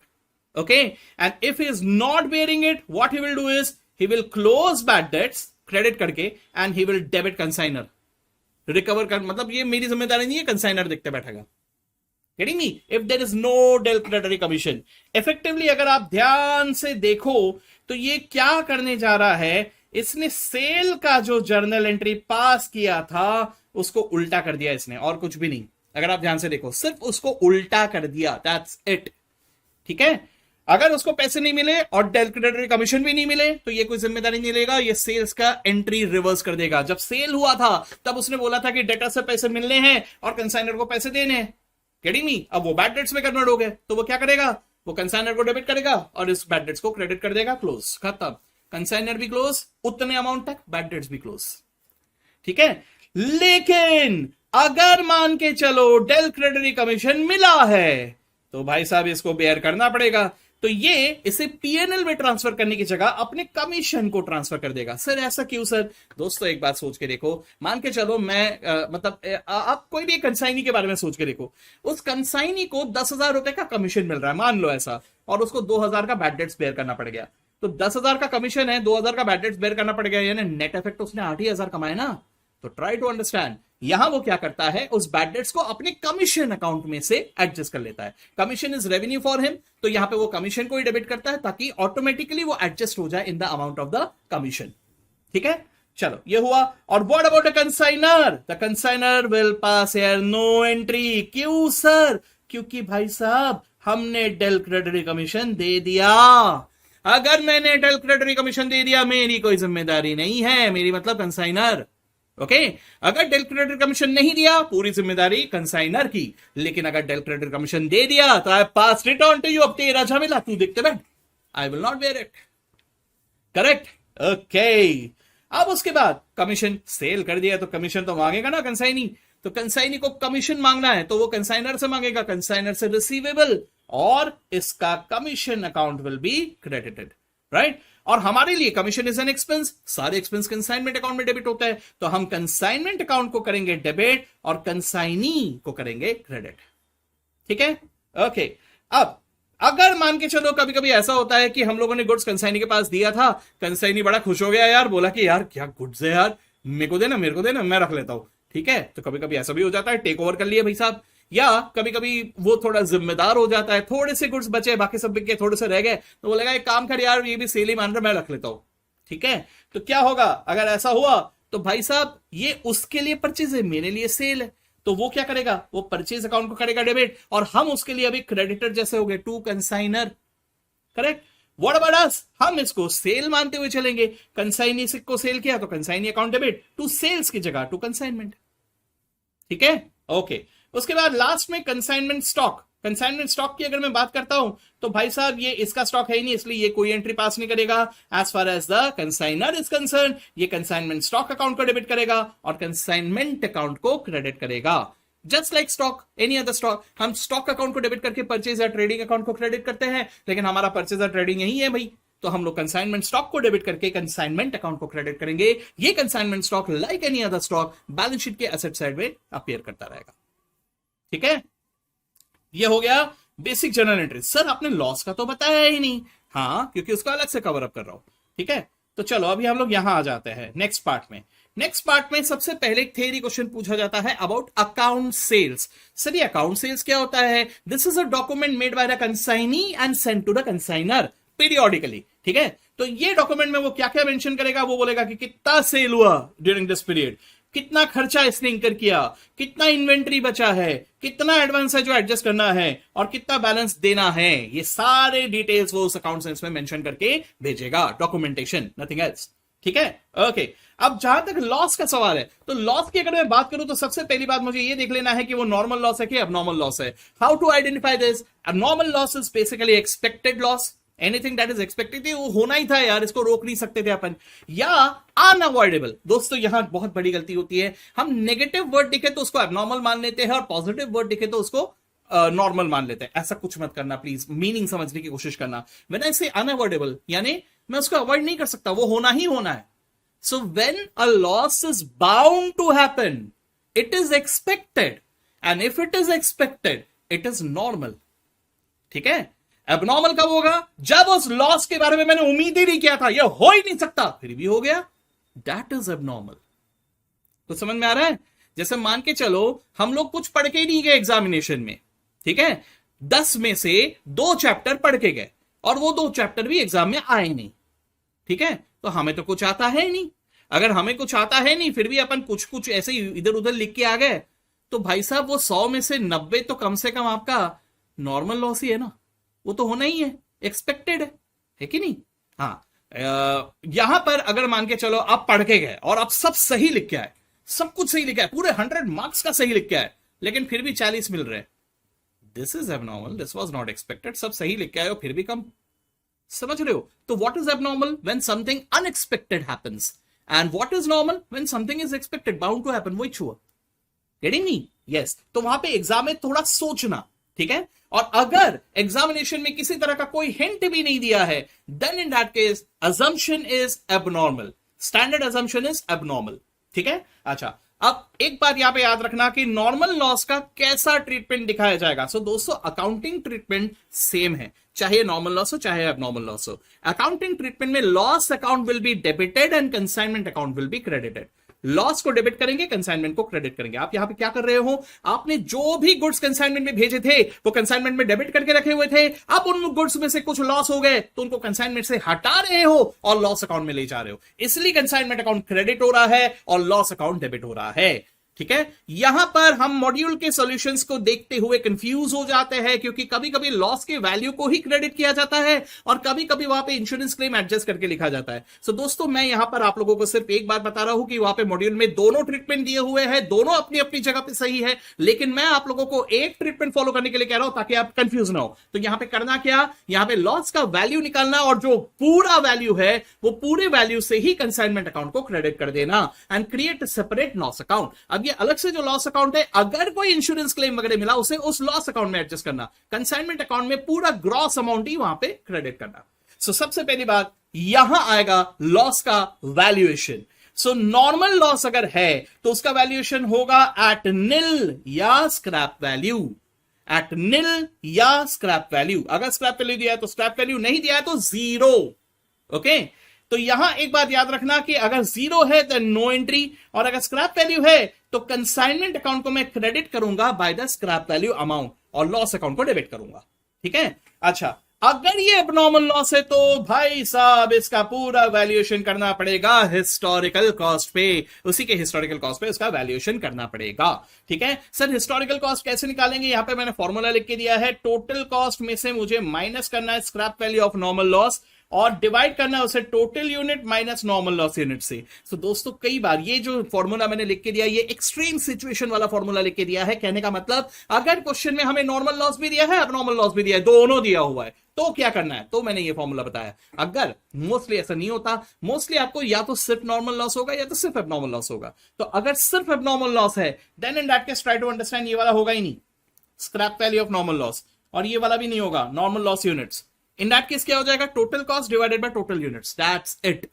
Okay, and if is not bearing it, what he will do is he will close bad debts credit करके and he will debit consignor. Recover कर, मतलब ये मेरी जिम्मेदारी नहीं है, consignor देखते बैठेगा. Getting me? If there is no declaratory commission, effectively अगर आप ध्यान से देखो तो ये क्या करने जा रहा है, इसने सेल का जो जर्नल एंट्री पास किया था उसको उल्टा कर दिया इसने, और कुछ भी नहीं. अगर आप ध्यान से देखो, सिर्फ उसको उल्टा कर दिया, दैट्स इट. ठीक है, अगर उसको पैसे नहीं मिले और डिक्लेरेटरी कमीशन भी नहीं मिले तो ये कोई जिम्मेदारी नहीं लेगा, ये सेल्स का एंट्री रिवर्स कर देगा. जब सेल हुआ था तब उसने बोला था कि डेटर से पैसे मिलने हैं और कंसाइनर को पैसे देने हैं. Getting me? अब वो बैड डेट्स में कन्वर्ट हो गए तो वो क्या करेगा, वो कंसाइनर को डेबिट करेगा और इस बैड डेट्स को क्रेडिट कर देगा. क्लोज, खत्म. कंसाइनर भी क्लोज उतने अमाउंट तक, बैड डेट्स भी क्लोज. ठीक है, लेकिन अगर मान के चलो डिक्लेरेटरी कमीशन मिला है तो भाई साहब इसको बेयर करना पड़ेगा. तो ये इसे पीएनएल में ट्रांसफर करने की जगह अपने कमीशन को ट्रांसफर कर देगा. सर ऐसा क्यों सर? दोस्तों एक बात सोच के देखो, मान के चलो मैं मतलब आप कोई भी कंसाइनी के बारे में सोच के देखो, उस कंसाइनी को 10,000 रुपए का कमीशन मिल रहा है, मान लो ऐसा, और उसको 2,000 का बैड डेट्स बेयर करना पड़ गया. तो 10,000 का कमीशन है, 2,000 का बैड डेट्स बेयर करना पड़ गया, यानी नेट इफेक्ट उसने 8,000 कमाए ना. तो ट्राई टू अंडरस्टैंड, यहां वो क्या करता है, उस बैड डेट्स को अपने कमीशन अकाउंट में से एडजस्ट कर लेता है. Commission is revenue for him, तो यहां पे वो कमीशन को ही डेबिट करता है ताकि ऑटोमेटिकली वो एडजस्ट हो जाए in the amount of the commission. ठीक है, चलो ये हुआ. और what about the consignor? The consignor will pass here no entry. क्यों सर? क्योंकि भाई साहब हमने डिक्लेरेटरी कमीशन दे दिया. अगर मैंने डिक्लेरेटरी कमीशन दे दिया मेरी कोई जिम्मेदारी नहीं है, मेरी मतलब कंसाइनर. ओके, अगर डिक्लेरेटरी कमीशन नहीं दिया पूरी जिम्मेदारी कंसाइनर की, लेकिन अगर डिक्लेरेटरी कमीशन दे दिया तो I pass it on to you. अब तेरा झमेला तू देखते बैठ, I will not bear it. Correct? Okay. अब उसके बाद कमीशन सेल कर दिया तो कमीशन तो मांगेगा ना कंसाइनी. तो कंसाइनी को कमीशन मांगना है तो वो कंसाइनर से मांगेगा, कंसाइनर से रिसीवेबल, और इसका commission account will be credited. Right? और हमारे लिए कमीशन इज एन एक्सपेंस, सारे एक्सपेंस कंसाइनमेंट अकाउंट में डेबिट होता है, तो हम कंसाइनमेंट अकाउंट को करेंगे डेबिट और कंसाइनी को करेंगे क्रेडिट. ठीक है, ओके. अब अगर मान के चलो कभी कभी ऐसा होता है कि हम लोगों ने गुड्स कंसाइनी के पास दिया था, कंसाइनी बड़ा खुश हो गया यार, बोला कि यार क्या गुड्स है यार, मेरे को देना, मैं रख लेता हूं. ठीक है, तो कभी कभी ऐसा भी हो जाता है, टेक ओवर कर लिए भाई साहब, या कभी कभी वो थोड़ा जिम्मेदार हो जाता है, थोड़े से गुड्स बचे, बाकी सब बिक गए, थोड़े से रह गए, तो बोलेगा एक काम कर यार, ये भी सेल ही मान रहा, मैं रख लेता हूं. ठीक है, तो क्या होगा अगर ऐसा हुआ, तो भाई साहब ये उसके लिए परचेज है, मेरे लिए सेल है, तो वो क्या करेगा, वो परचेज अकाउंट को करेगा डेबिट, और हम उसके लिए अभी क्रेडिटर जैसे हो गए, to consignor. Correct? What about us? हम इसको सेल मानते हुए चलेंगे. कंसाइनी को सेल किया तो consignee account debit, to sales की जगह टू कंसाइनमेंट. ठीक है, ओके. उसके बाद लास्ट में कंसाइनमेंट स्टॉक. कंसाइनमेंट स्टॉक की अगर मैं बात करता हूं तो भाई साहब ये इसका स्टॉक है ही नहीं, इसलिए ये कोई एंट्री पास नहीं करेगा. As far as the consignor is concern, ये कंसाइनमेंट स्टॉक अकाउंट को डेबिट करेगा और कंसाइनमेंट अकाउंट को क्रेडिट करेगा. Just like stock, any other stock. हम स्टॉक अकाउंट को डेबिट करके परचेज या ट्रेडिंग अकाउंट को क्रेडिट करते हैं, लेकिन हमारा परचेज या ट्रेडिंग यही है भाई, तो हम लोग कंसाइनमेंट स्टॉक को डेबिट करके कंसाइनमेंट अकाउंट को क्रेडिट करेंगे. ये consignment stock like any other stock balance sheet के एसेट साइड में अपीयर करता रहेगा. ठीक है, ये हो गया बेसिक जर्नल एंट्री. सर आपने लॉस का तो बताया ही नहीं. हाँ, क्योंकि उसको अलग से कवर अप कर रहा हूं. ठीक है, तो चलो अभी हम लोग यहां आ जाते हैं नेक्स्ट पार्ट में. नेक्स्ट पार्ट में सबसे पहले एक थ्योरी क्वेश्चन पूछा जाता है अबाउट अकाउंट सेल्स. सर ये अकाउंट सेल्स क्या होता है? This is a document made by the consignee and sent to the consignor periodically. ठीक है, तो ये डॉक्यूमेंट में वो क्या क्या मेंशन करेगा, वो बोलेगा कि कितना सेल हुआ ड्यूरिंग दिस पीरियड, कितना खर्चा इसने इंकर किया, कितना इन्वेंट्री बचा है, कितना एडवांस है जो एडजस्ट करना है, और कितना बैलेंस देना है. ये सारे डिटेल्स वो उस अकाउंट सेल्स में मेंशन करके भेजेगा. Documentation, nothing else. ठीक है, ओके. अब जहां तक लॉस का सवाल है, तो लॉस की अगर मैं बात करूं तो सबसे पहली बात मुझे ये देख लेना है कि वो नॉर्मल लॉस है कि अबनॉर्मल लॉस है. How to identify this? Abnormal loss is basically expected loss. Anything that is expected थी वो होना ही था यार, इसको रोक नहीं सकते थे अपन. या अनअवॉइडेबल. दोस्तों यहां बहुत बड़ी गलती होती है, हम नेगेटिव वर्ड दिखे तो उसको एबनॉर्मल मान लेते हैं और पॉजिटिव वर्ड दिखे तो उसको नॉर्मल मान लेते हैं. ऐसा कुछ मत करना प्लीज, मीनिंग समझने की कोशिश करना. व्हेन आई से अनअवॉइडेबल यानी मैं उसको अवॉइड नहीं कर सकता, वो होना ही होना है. So when a loss is bound to happen, it is expected. And if it is expected, it is normal. ठीक है? एबनॉर्मल कब होगा? जब उस लॉस के बारे में मैंने उम्मीद ही नहीं किया था, यह हो ही नहीं सकता, फिर भी हो गया. That is abnormal. तो समझ में आ रहा है? जैसे मान के चलो हम लोग कुछ पढ़ के ही नहीं गए एग्जामिनेशन में, ठीक है? 10 में से 2 चैप्टर पढ़ के गए और वो 2 चैप्टर भी एग्जाम में आए नहीं, ठीक है? तो हमें तो कुछ आता है नहीं. अगर हमें कुछ आता है नहीं फिर भी अपन कुछ कुछ ऐसे इधर उधर लिख के आ गए, तो भाई साहब वो 100 में से 90 तो कम से कम आपका नॉर्मल लॉस ही है ना. वो तो होना ही है, एक्सपेक्टेड है कि नहीं? हाँ. यहां पर अगर मान के चलो आप पढ़ के गए और आप सब सही लिख के आए, सब कुछ सही लिखा है, पूरे 100 मार्क्स का सही लिख के आए, लेकिन फिर भी 40 मिल रहे. This is abnormal, this was not expected. सब सही लिख के आए हो फिर भी कम. समझ रहे हो? तो what is abnormal? When something unexpected happens. And what is normal? When something is expected, bound to happen. वही हुआ. Getting me? यस. तो वहां पे एग्जाम में थोड़ा सोचना, ठीक है? और अगर एग्जामिनेशन में किसी तरह का कोई हिंट भी नहीं दिया है, then in that case assumption is abnormal. Standard assumption is abnormal. ठीक है? अच्छा, अब एक बात यहां पे याद रखना कि नॉर्मल लॉस का कैसा ट्रीटमेंट दिखाया जाएगा. सो दोस्तों, अकाउंटिंग ट्रीटमेंट सेम है, चाहे नॉर्मल लॉस हो चाहे एबनॉर्मल लॉस हो. अकाउंटिंग ट्रीटमेंट में loss account will be debited and consignment account will be credited. Loss को डेबिट करेंगे, कंसाइनमेंट को क्रेडिट करेंगे. आप यहां पे क्या कर रहे हो? आपने जो भी गुड्स कंसाइनमेंट में भेजे थे वो कंसाइनमेंट में डेबिट करके रखे हुए थे. अब उन गुड्स में से कुछ लॉस हो गए तो उनको कंसाइनमेंट से हटा रहे हो और लॉस अकाउंट में ले जा रहे हो. इसलिए कंसाइनमेंट अकाउंट क्रेडिट हो रहा है और लॉस अकाउंट डेबिट हो रहा है. ठीक है? यहां पर हम मॉड्यूल के सॉल्यूशंस को देखते हुए कंफ्यूज हो जाते हैं, क्योंकि कभी कभी लॉस के वैल्यू को ही क्रेडिट किया जाता है और कभी कभी वहां पे इंश्योरेंस क्लेम एडजस्ट करके लिखा जाता है. सो दोस्तों, मैं यहां पर आप लोगों को सिर्फ एक बात बता रहा हूं कि वहां पे मॉड्यूल में दोनों ट्रीटमेंट दिए हुए हैं, दोनों अपनी अपनी जगह पे सही है, लेकिन मैं आप लोगों को एक ट्रीटमेंट फॉलो करने के लिए कह रहा हूं ताकि आप कंफ्यूज ना हो. तो यहां पे करना क्या? यहां पे लॉस का वैल्यू निकालना और जो पूरा वैल्यू है वो पूरे वैल्यू से ही कंसाइनमेंट अकाउंट को क्रेडिट कर देना and create separate loss account. अब ये अलग से जो लॉस अकाउंट है, अगर कोई इंश्योरेंस क्लेम वगैरह मिला उसे उस लॉस अकाउंट में एडजस्ट करना. कंसाइनमेंट अकाउंट में पूरा ग्रॉस अमाउंट ही वहां पे क्रेडिट करना. सो सबसे पहली बात यहां आएगा लॉस का वैल्यूएशन. सो नॉर्मल लॉस अगर है तो उसका वैल्यूएशन होगा एट निल या स्क्रैप वैल्यू. एट निल या स्क्रैप वैल्यू. अगर स्क्रैप वैल्यू दिया है तो स्क्रैप वैल्यू, नहीं दिया है तो जीरो. ओके? तो यहां एक बात याद रखना कि अगर जीरो है तो नो एंट्री, और अगर स्क्रैप वैल्यू है तो कंसाइनमेंट अकाउंट को मैं क्रेडिट करूंगा by the scrap value amount और लॉस अकाउंट को डेबिट करूंगा. ठीक है? अच्छा, अगर ये एबनॉर्मल लॉस है तो भाई साहब इसका पूरा वैल्यूएशन करना पड़ेगा हिस्टोरिकल कॉस्ट पे. उसी के हिस्टोरिकल कॉस्ट पे उसका वैल्यूएशन करना पड़ेगा. ठीक है सर? हिस्टोरिकल कॉस्ट कैसे निकालेंगे? यहां पे मैंने फॉर्मूला लिख के दिया है. टोटल कॉस्ट में से मुझे माइनस करना है scrap value of normal loss और डिवाइड करना है उसे total unit minus normal loss unit से. सो दोस्तों, कई बार ये जो फॉर्मूला मैंने लिख के दिया, ये एक्सट्रीम सिचुएशन वाला फॉर्मूला लिख के दिया है. कहने का मतलब, अगर क्वेश्चन में हमें नॉर्मल लॉस भी दिया है, एबनॉर्मल लॉस भी दिया है, दोनों दिया हुआ है, तो क्या करना है, तो मैंने ये फॉर्मूला बताया. अगर मोस्टली ऐसा नहीं होता, मोस्टली आपको या तो सिर्फ नॉर्मल लॉस होगा या तो सिर्फ एबनॉर्मल लॉस होगा. तो अगर सिर्फ एबनॉर्मल लॉस है, then in that case try to understand, ये वाला होगा ही नहीं, scrap value of normal loss, और ये वाला भी नहीं होगा, normal loss units. In that case क्या हो जाएगा? Total cost divided by total units. That's it.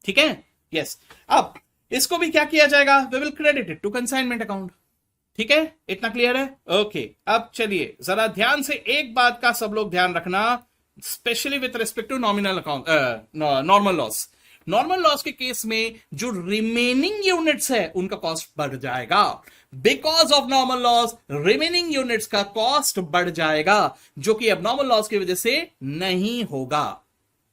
ठीक है? यस. अब इसको भी क्या किया जाएगा? We will credit it to consignment account. ठीक है? इतना क्लियर है? ओके. अब चलिए जरा ध्यान से एक बात का सब लोग ध्यान रखना, specially with respect to nominal account, normal loss. Normal loss के केस में जो रिमेनिंग यूनिट्स है उनका कॉस्ट बढ़ जाएगा. Because of normal loss remaining units का कॉस्ट बढ़ जाएगा, जो कि एबनॉर्मल लॉस की वजह से नहीं होगा.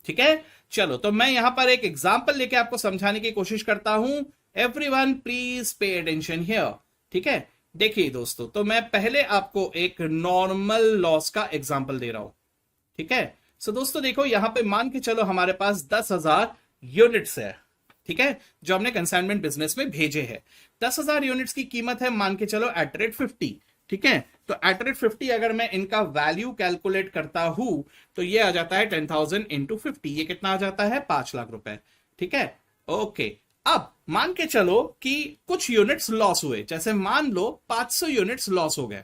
ठीक है? चलो, तो मैं यहां पर एक एग्जांपल लेके आपको समझाने की कोशिश करता हूं. Everyone please pay attention here. ठीक है? देखिए दोस्तों, तो मैं पहले आपको एक नॉर्मल लॉस का एग्जांपल दे रहा हूं. ठीक है? सो दोस्तों देखो, यहां पे मान के चलो हमारे पास 10,000 यूनिट्स है. ठीक है? जो हमने कंसाइनमेंट बिजनेस में भेजे हैं. 10,000 यूनिट्स की कीमत है मान के चलो एट रेट 50. ठीक है? तो एट रेट 50 अगर मैं इनका वैल्यू कैलकुलेट करता हूं तो ये आ जाता है 10,000 इंटू 50. ये कितना आ जाता है? 5 लाख रुपए. ठीक है? ओके. अब मान के चलो कि कुछ यूनिट्स लॉस हुए, जैसे मान लो 500 यूनिट्स लॉस हो गए.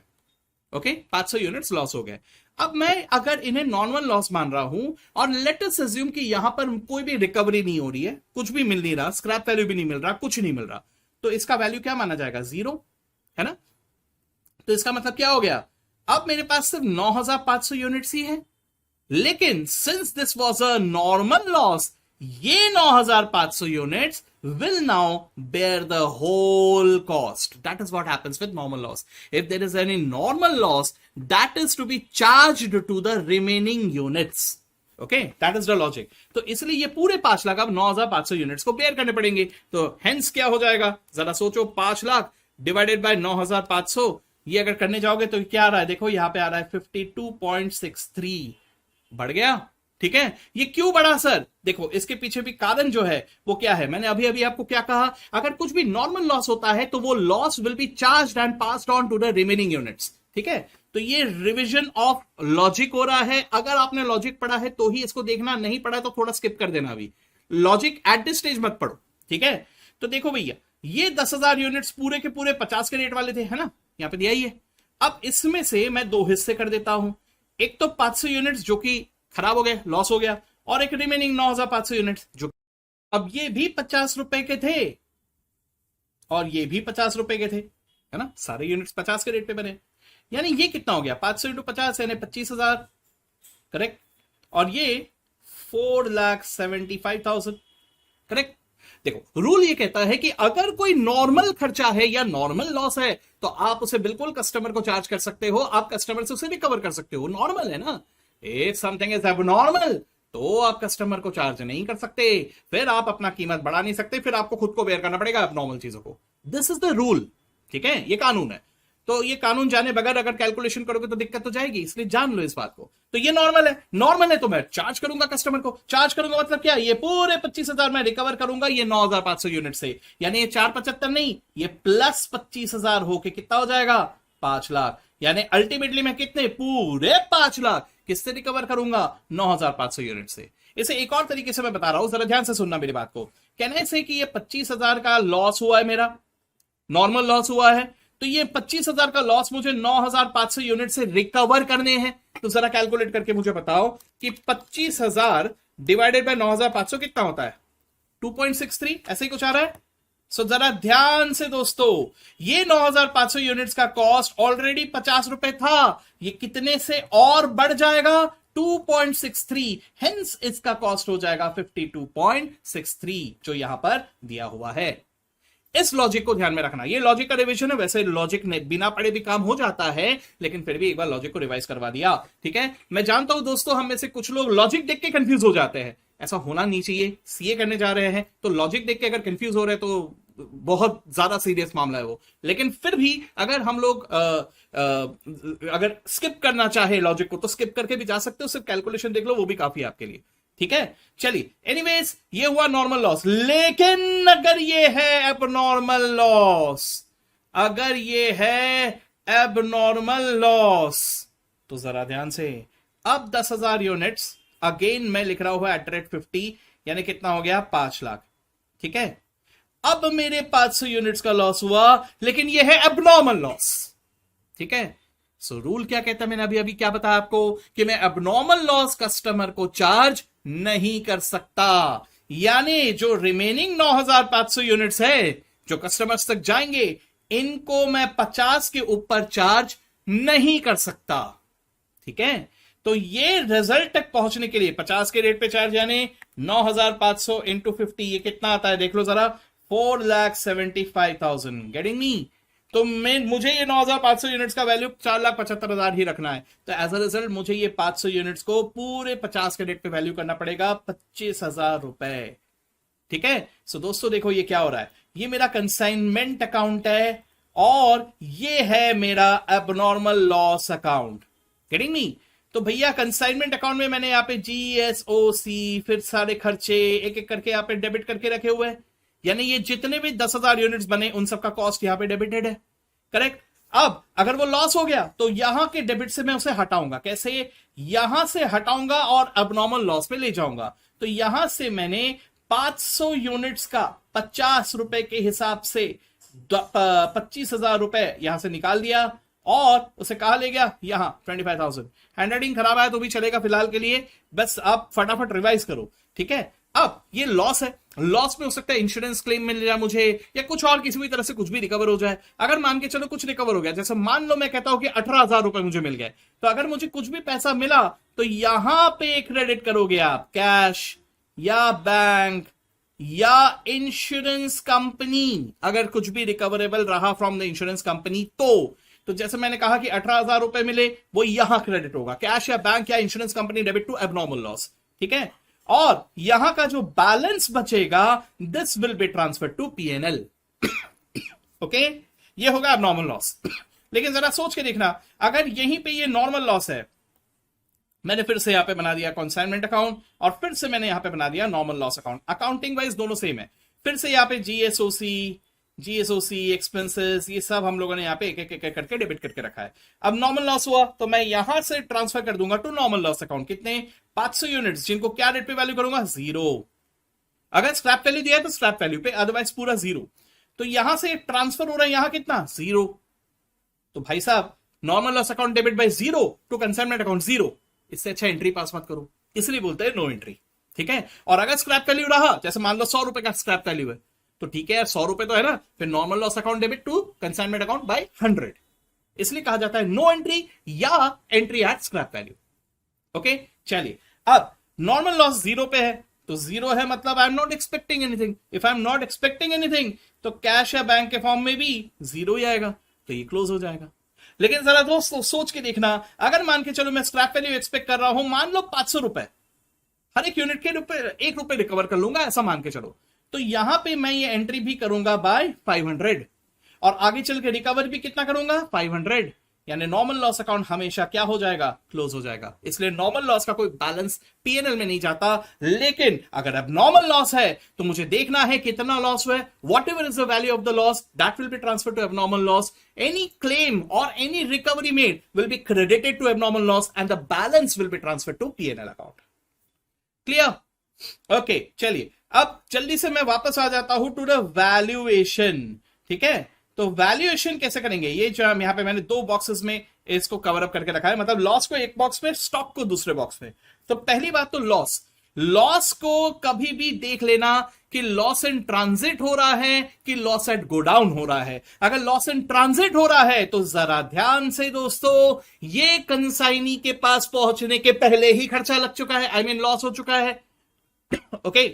ओके? 500 यूनिट्स लॉस हो गए. अब मैं अगर इन्हें नॉर्मल लॉस मान रहा हूं और लेट अस अज्यूम कि यहां पर कोई भी रिकवरी नहीं हो रही है, कुछ भी मिल नहीं रहा, स्क्रैप वैल्यू भी नहीं मिल रहा, कुछ नहीं मिल रहा, तो इसका वैल्यू क्या माना जाएगा? जीरो, है ना? तो इसका मतलब क्या हो गया? अब मेरे पास सिर्फ 9500 यूनिट्स ही है, लेकिन since this was a normal loss, ये 9500 units will now bear the whole cost. That is what happens with normal loss. If there is any normal loss, that is to be charged to the remaining units. Okay, that is the logic. तो इसलिए ये पूरे 5 लाख अब 9500 units को bear करने पड़ेंगे। तो hence क्या हो जाएगा? जरा सोचो, 5 लाख डिवाइडेड बाय 9500, ये अगर करने जाओगे तो क्या आ रहा है? देखो यहां पे आ रहा है 52.63, बढ़ गया। ठीक है, ये क्यों बढ़ा सर? देखो इसके पीछे भी कारण जो है वो क्या है, मैंने अभी अभी आपको क्या कहा, अगर कुछ भी नॉर्मल लॉस होता है तो वो loss will be charged and passed on to the remaining units. ठीक है, तो ये रिवीजन ऑफ लॉजिक हो रहा है। अगर आपने लॉजिक पढ़ा है तो ही इसको देखना, नहीं पढ़ा है तो थोड़ा स्किप कर देना, अभी लॉजिक एट दिस स्टेज मत पढ़ो। ठीक है, तो देखो भैया, ये 10,000 यूनिट्स पूरे के पूरे 50 के रेट वाले थे, है ना, यहां पे दिया ही है। अब इसमें से मैं दो हिस्से कर देता हूं, एक तो 500 यूनिट्स जो कि खराब हो गए, लॉस हो गया, और एक रिमेनिंग 9500 यूनिट्स जो अब ये भी 50 रुपए के थे और ये भी 50 रुपए के थे, है ना, सारे यूनिट्स 50 के रेट पे बने। यानी ये कितना हो गया? 500 इंटू 50 यानी 25,000, करेक्ट, और ये 4,75,000, करेक्ट। देखो रूल ये कहता है कि अगर कोई नॉर्मल खर्चा है या नॉर्मल लॉस है तो आप उसे बिल्कुल कस्टमर को चार्ज कर सकते हो, आप कस्टमर से उसे रिकवर कर सकते हो, नॉर्मल है ना। इफ समथिंग इज एबनॉर्मल तो आप कस्टमर को चार्ज नहीं कर सकते, फिर आप अपना कीमत बढ़ा नहीं सकते, फिर आपको खुद को बेयर करना पड़ेगा एबनॉर्मल चीजों को। दिस इज द रूल, ठीक है, ये कानून है। तो ये कानून जाने बगैर अगर कैलकुलेशन करोगे तो दिक्कत तो जाएगी, इसलिए जान लो इस बात को। तो ये नॉर्मल है, नॉर्मल है तो मैं चार्ज करूंगा कस्टमर को। चार्ज करूंगा मतलब क्या? ये पूरे 25,000 मैं रिकवर करूंगा ये 9,500 यूनिट से, यानी ये 475 नहीं, ये प्लस 25,000 होके कितना हो जाएगा? 5 लाख। यानी अल्टीमेटली मैं कितने? पूरे 5 लाख किससे रिकवर करूंगा? 9,500 यूनिट से। इसे एक और तरीके से मैं बता रहा हूं, जरा ध्यान से सुनना मेरी बात को। कहने से कि ये 25,000 का लॉस हुआ है, मेरा नॉर्मल लॉस हुआ है, तो ये 25,000 का लॉस मुझे 9,500 यूनिट से रिकवर करने हैं। तो जरा कैलकुलेट करके मुझे बताओ कि 25,000 डिवाइडेड बाय 9,500 कितना होता है? 2.63, ऐसे ही कुछ आ रहा है। सो जरा ध्यान से दोस्तों, ये 9,500 यूनिट्स का कॉस्ट ऑलरेडी 50 रुपए था, ये कितने से और बढ़ जाएगा? 2.63, हेंस इसका कॉस्ट हो जाएगा 52.63 जो यहां पर दिया हुआ है। इस लॉजिक को ध्यान में रखना, ये लॉजिक का रिवीजन है। वैसे लॉजिक ने बिना पढ़े भी काम हो जाता है, लेकिन फिर भी एक बार लॉजिक को रिवाइज करवा दिया। ठीक है, मैं जानता हूं दोस्तों हम में से कुछ लोग लॉजिक देख के कंफ्यूज हो जाते हैं, ऐसा होना नहीं चाहिए। सीए करने जा रहे हैं तो लॉजिक देख के अगर कंफ्यूज हो रहे हैं तो बहुत ज्यादा सीरियस मामला है वो। लेकिन फिर भी अगर हम लोग अगर स्किप करना चाहे लॉजिक को तो स्किप करके भी जा सकते हो, सिर्फ कैलकुलेशन देख लो, वो भी काफी है आपके लिए। ठीक है, चलिए, एनीवेज ये हुआ नॉर्मल लॉस। लेकिन अगर ये है एबनॉर्मल लॉस, अगर ये है एबनॉर्मल लॉस, तो जरा ध्यान से, अब 10,000 यूनिट्स अगेन मैं लिख रहा हूं @50, यानी कितना हो गया? 5 लाख। ठीक है, अब मेरे 500 यूनिट्स का लॉस हुआ, लेकिन ये है एबनॉर्मल लॉस। ठीक है, सो रूल क्या कहता है, मैंने अभी अभी क्या बताया आपको, कि मैं एबनॉर्मल लॉस कस्टमर को चार्ज नहीं कर सकता। यानी जो रिमेनिंग 9,500 यूनिट्स है जो कस्टमर्स तक जाएंगे, इनको मैं 50 के ऊपर चार्ज नहीं कर सकता। ठीक है, तो ये रिजल्ट तक पहुंचने के लिए 50 के रेट पे चार्ज, यानी 9,500 इंटू 50, ये कितना आता है देख लो जरा? 4,75,000। Getting me? तो मुझे ये 9,500 यूनिट्स का वैल्यू 4,75,000 ही रखना है। तो एज अ रिजल्ट मुझे ये 500 यूनिट्स को पूरे 50 के रेट पे वैल्यू करना पड़ेगा 25,000 रुपए। ठीक है, सो दोस्तों देखो ये क्या हो रहा है, ये मेरा कंसाइनमेंट अकाउंट है और ये है मेरा abnormal loss account. Getting me? तो भैया कंसाइनमेंट अकाउंट में मैंने यहाँ पे GSOC फिर सारे खर्चे एक एक करके यहाँ पे डेबिट करके रखे हुए हैं, यानी ये जितने भी 10,000 यूनिट्स बने उन सबका कॉस्ट यहां पे डेबिटेड है। करेक्ट। अब अगर वो लॉस हो गया तो यहां के डेबिट से मैं उसे हटाऊंगा। कैसे? यहां से हटाऊंगा और अबनॉर्मल लॉस पे ले जाऊंगा। तो यहां से मैंने 500 यूनिट्स का 50 रुपए के हिसाब से 25,000 रुपए यहां से निकाल दिया और उसे कहा ले गया यहां 25,000। हैंडराइटिंग खराब आया तो भी चलेगा फिलहाल के लिए, बस आप फटाफट रिवाइज करो, ठीक है। अब ये लॉस है, लॉस में हो सकता है इंश्योरेंस क्लेम मिल जाए मुझे, या कुछ और किसी भी तरह से कुछ भी रिकवर हो जाए। अगर मान के चलो कुछ रिकवर हो गया, जैसे मान लो मैं कहता हूं कि 18,000 रुपए मुझे मिल गए, तो अगर मुझे कुछ भी पैसा मिला तो यहां पे क्रेडिट करोगे आप कैश या बैंक या इंश्योरेंस कंपनी, अगर कुछ भी रिकवरेबल रहा फ्रॉम द इंश्योरेंस कंपनी तो जैसे मैंने कहा कि 18,000 रुपए मिले, वो यहां क्रेडिट होगा, कैश या बैंक या insurance company debit to abnormal loss, ठीक है। और यहां का जो बैलेंस बचेगा this will be transfer to PNL, okay. ये होगा एबनॉर्मल लॉस। लेकिन जरा सोच के देखना, अगर यहीं पे ये नॉर्मल लॉस है, मैंने फिर से यहां पे बना दिया कंसाइनमेंट अकाउंट और फिर से मैंने यहां पे बना दिया normal loss account, accounting wise दोनों सेम है। फिर से यहां पे जीएसओसी एक्सपेंसेस ये सब हम लोगों ने यहां पे एक एक करके डेबिट करके रखा है। अब नॉर्मल लॉस हुआ तो मैं यहां से ट्रांसफर कर दूंगा टू नॉर्मल लॉस अकाउंट, कितने 500 यूनिट्स, जिनको क्या रेट पे वैल्यू करूंगा 0। अगर स्क्रैप वैल्यू दिया है तो स्क्रैप वैल्यू पे, अदरवाइज पूरा 0। तो यहां से ट्रांसफर हो रहा है यहां कितना 0। तो भाई साहब normal loss account debit by 0 to consignment account 0, इससे अच्छा एंट्री पास मत करो, इसलिए बोलते हैं नो एंट्री, ठीक है। और अगर स्क्रैप वैल्यू रहा, जैसे मान लो 100 रुपए का स्क्रैप वैल्यू है, तो ठीक है यार 100 रुपए तो है ना, फिर normal loss account debit to consignment account by 100, इसलिए कहा जाता है नो एंट्री या entry at scrap value, okay. चलिए अब नॉर्मल लॉस 0 पे है, तो 0 है मतलब आई am not expecting anything. If I am not expecting anything तो कैश या बैंक के फॉर्म में भी 0 ही आएगा, तो ये क्लोज हो जाएगा। लेकिन जरा दोस्तों सोच के देखना, अगर मान के चलो मैं स्क्रैप वैल्यू एक्सपेक्ट कर रहा हूं, मान लो 500 रुपए, हर एक यूनिट के रुपए 1 रुपए रिकवर कर लूंगा, ऐसा मान के चलो, तो यहां पे मैं ये एंट्री भी करूंगा बाय 500 और आगे चल के रिकवर भी कितना करूंगा 500, यानी नॉर्मल लॉस अकाउंट हमेशा क्या हो जाएगा क्लोज हो जाएगा। इसलिए नॉर्मल लॉस का कोई बैलेंस पीएनएल में नहीं जाता। लेकिन अगर अब नॉर्मल लॉस है तो मुझे देखना है कितना लॉस हुआ है, whatever is the value of the loss that will be transfer to abnormal loss, any claim और any recovery made will be credited to abnormal loss and the balance will be transfer to PNL account. Clear? Okay, चलिए अब जल्दी से मैं वापस आ जाता हूं to the valuation, ठीक है। तो वैल्यूएशन कैसे करेंगे, ये जो यहां पे मैंने 2 बॉक्सेस में इसको कवर अप करके रखा है, मतलब लॉस को एक बॉक्स में, स्टॉक को दूसरे बॉक्स में। तो पहली बात तो लॉस को कभी भी देख लेना कि लॉस इन ट्रांजिट हो रहा है कि लॉस एट गोडाउन हो रहा है। अगर लॉस इन ट्रांजिट हो रहा है तो जरा ध्यान से दोस्तों, ये कंसाइनी के पास पहुंचने के पहले ही खर्चा लग चुका है, आई मीन लॉस हो चुका है, ओके।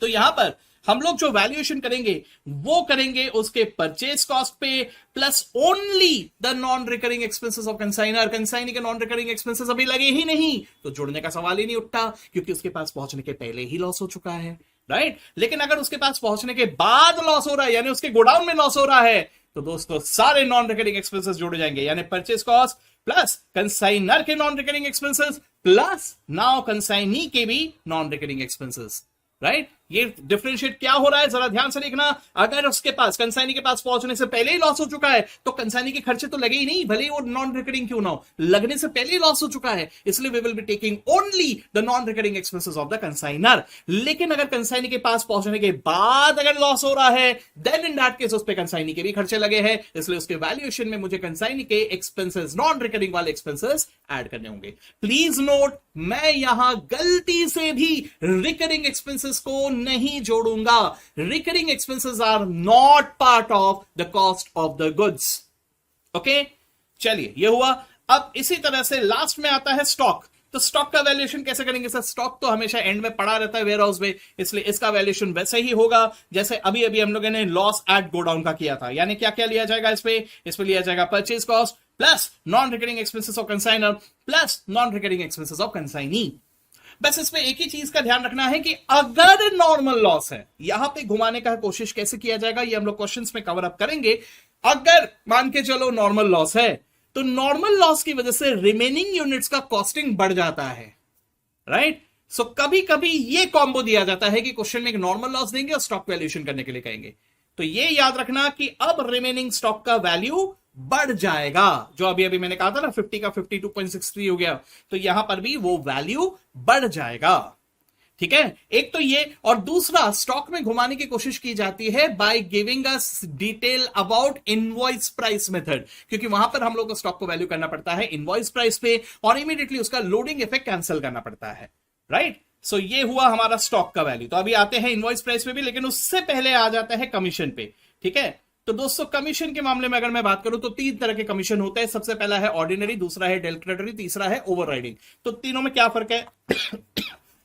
तो यहां पर हम लोग जो वैल्यूएशन करेंगे वो करेंगे उसके परचेज कॉस्ट पे plus only the non recurring expenses of consignor. Consignee के नॉन रिकरिंग एक्सपेंसेस अभी लगे ही नहीं, तो जुड़ने का सवाल ही नहीं उठता, क्योंकि उसके पास पहुंचने के पहले ही लॉस हो चुका है, राइट। लेकिन अगर उसके पास पहुंचने के बाद लॉस हो रहा है, यानी उसके गोडाउन में लॉस हो रहा है, तो दोस्तों सारे नॉन रिकरिंग एक्सपेंसेस जुड़ जाएंगे, यानी परचेज कॉस्ट प्लस कंसाइनर के non recurring expenses plus now consignee के भी नॉन रिकरिंग एक्सपेंसेस, राइट। ये डिफरेंशिएट क्या हो रहा है जरा ध्यान से देखना। अगर उसके पास कंसाइनी के पास पहुंचने से पहले ही लॉस हो चुका है तो कंसाइनी के खर्चे तो लगे ही नहीं, भले ही वो नॉन रिकरिंग क्यों ना हो, लगने से पहले ही लॉस हो चुका है, इसलिए we will be taking only the non recurring expenses of the consignor. लेकिन अगर कंसाइनी के पास पहुंचने के बाद अगर लॉस हो रहा है, देन इन दैट केस उस पे कंसाइनी के भी खर्चे लगे हैं, इसलिए उसके वैल्यूएशन में मुझे कंसाइनी के एक्सपेंसेस, नॉन रिकरिंग वाले एक्सपेंसेस ऐड करने होंगे। प्लीज नोट, मैं यहां गलती से भी रिकरिंग एक्सपेंसेस को नहीं जोड़ूंगा। Recurring expenses are not part of the cost of the goods, okay. चलिए ये हुआ। अब इसी तरह से लास्ट में आता है स्टॉक। तो स्टॉक का वैल्यूएशन कैसे करेंगे सर? स्टॉक तो हमेशा एंड में पड़ा रहता है वेयर हाउस में, इसलिए इसका वैल्यूएशन वैसे ही होगा जैसे अभी अभी हम लोगों ने लॉस एट गोडाउन का किया था। यानी क्या क्या लिया जाएगा इस पे लिया जाएगा purchase cost plus non recurring expenses of consignor plus non recurring expenses of consignee. बस इसमें एक ही चीज का ध्यान रखना है कि अगर नॉर्मल लॉस है, यहां पे घुमाने का कोशिश कैसे किया जाएगा ये हम लोग क्वेश्चंस में कवर अप करेंगे। अगर मान के चलो नॉर्मल लॉस है, तो नॉर्मल लॉस की वजह से रिमेनिंग यूनिट्स का कॉस्टिंग बढ़ जाता है, राइट। सो कभी कभी ये कॉम्बो दिया जाता है कि क्वेश्चन में एक नॉर्मल लॉस देंगे और स्टॉक वैल्यूएशन करने के लिए कहेंगे, तो ये याद रखना कि अब रिमेनिंग स्टॉक का वैल्यू बढ़ जाएगा। जो अभी अभी मैंने कहा था ना 50 का 52.63 हो गया, तो यहां पर भी वो वैल्यू बढ़ जाएगा। ठीक है, एक तो ये, और दूसरा स्टॉक में घुमाने की कोशिश की जाती है by giving us detail about invoice price method, क्योंकि वहां पर हम लोग को स्टॉक को वैल्यू करना पड़ता है इनवॉइस प्राइस पे और इमीडिएटली उसका लोडिंग इफेक्ट कैंसिल करना पड़ता है, राइट। सो ये हुआ हमारा स्टॉक का वैल्यू। तो अभी आते हैं इनवॉइस प्राइस पे भी, लेकिन उससे पहले आ जाता है कमीशन पे, ठीक है। तो दोस्तों कमीशन के मामले में अगर मैं बात करूं तो तीन तरह के कमीशन होते हैं। सबसे पहला है ऑर्डिनरी, दूसरा है डेल्क्रेटरी, तीसरा है ओवरराइडिंग। तो तीनों में क्या फर्क है?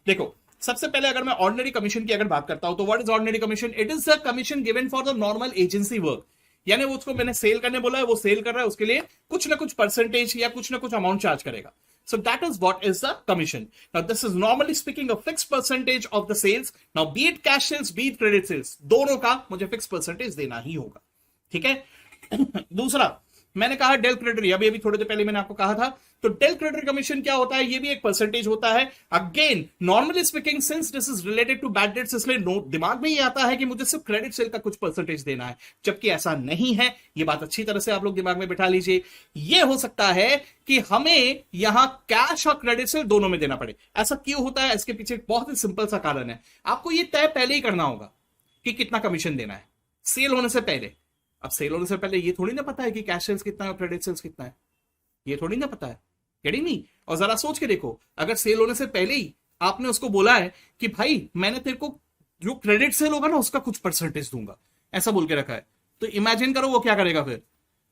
देखो, सबसे पहले अगर मैं ऑर्डिनरी कमीशन की अगर बात करता हूं तो what is ordinary commission? It is the commission given for the normal agency work, यानी वो उसको मैंने सेल करने बोला है, वो सेल कर रहा है, उसके लिए कुछ ना कुछ परसेंटेज या कुछ ना कुछ अमाउंट चार्ज करेगा। So that is what is the commission. Now this is normally speaking a fixed percentage of the sales. Now be it cash sales, be it credit sales, दोनों का मुझे फिक्स परसेंटेज देना ही होगा, ठीक है। दूसरा मैंने कहा डेल क्रेडिटरी, अभी थोड़ी देर पहले मैंने आपको कहा था। तो डेल क्रेडिटरी कमीशन क्या होता है? ये भी एक परसेंटेज होता है। Again normally speaking since this is related to bad debts, इसलिए दिमाग में ये आता है कि मुझे सिर्फ क्रेडिट सेल का कुछ परसेंटेज देना है, जबकि ऐसा नहीं है। ये बात अच्छी तरह से आप लोग दिमाग में बिठा लीजिए। ये हो सकता है कि हमें यहां कैश और क्रेडिट सेल दोनों में देना पड़े। ऐसा क्यों होता है? इसके पीछे एक बहुत ही सिंपल सा कारण है। आपको ये तय पहले ही करना होगा कि कितना कमीशन देना है सेल होने से पहले। अब सेल होने से पहले ये थोड़ी ना पता है कि कैश सेल्स कितना है और क्रेडिट सेल्स कितना है, ये थोड़ी ना पता है, गेटिंग मी? और जरा सोच के देखो, अगर सेल होने से पहले ही आपने उसको बोला है कि भाई मैंने तेरे को जो क्रेडिट सेल होगा ना उसका कुछ परसेंटेज दूंगा, ऐसा बोल के रखा है, तो इमेजिन करो वो क्या करेगा फिर।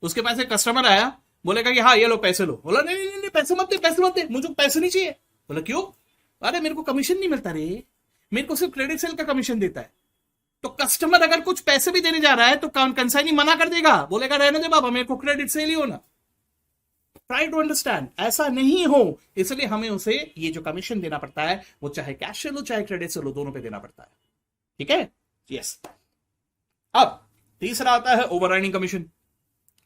उसके पास एक कस्टमर आया, बोलेगा कि हाँ ये लो पैसे लो। बोला नहीं नहीं नहीं पैसे मत दे, पैसे मत दे, मुझे पैसे नहीं चाहिए। बोला क्यों? अरे मेरे को कमीशन नहीं मिलता रे, मेरे को सिर्फ क्रेडिट सेल का कमीशन देता है। तो कस्टमर अगर कुछ पैसे भी देने जा रहा है तो कंसाइनी मना कर देगा, बोलेगा रहने दे बाबा, मेरे को क्रेडिट सेल ही होना। ट्राई टू अंडरस्टैंड, ऐसा नहीं हो, इसलिए हमें उसे ये जो कमीशन देना पड़ता है वो चाहे कैश से लो चाहे क्रेडिट से लो, दोनों पे देना पड़ता है, ठीक है। यस। अब तीसरा आता है overriding commission.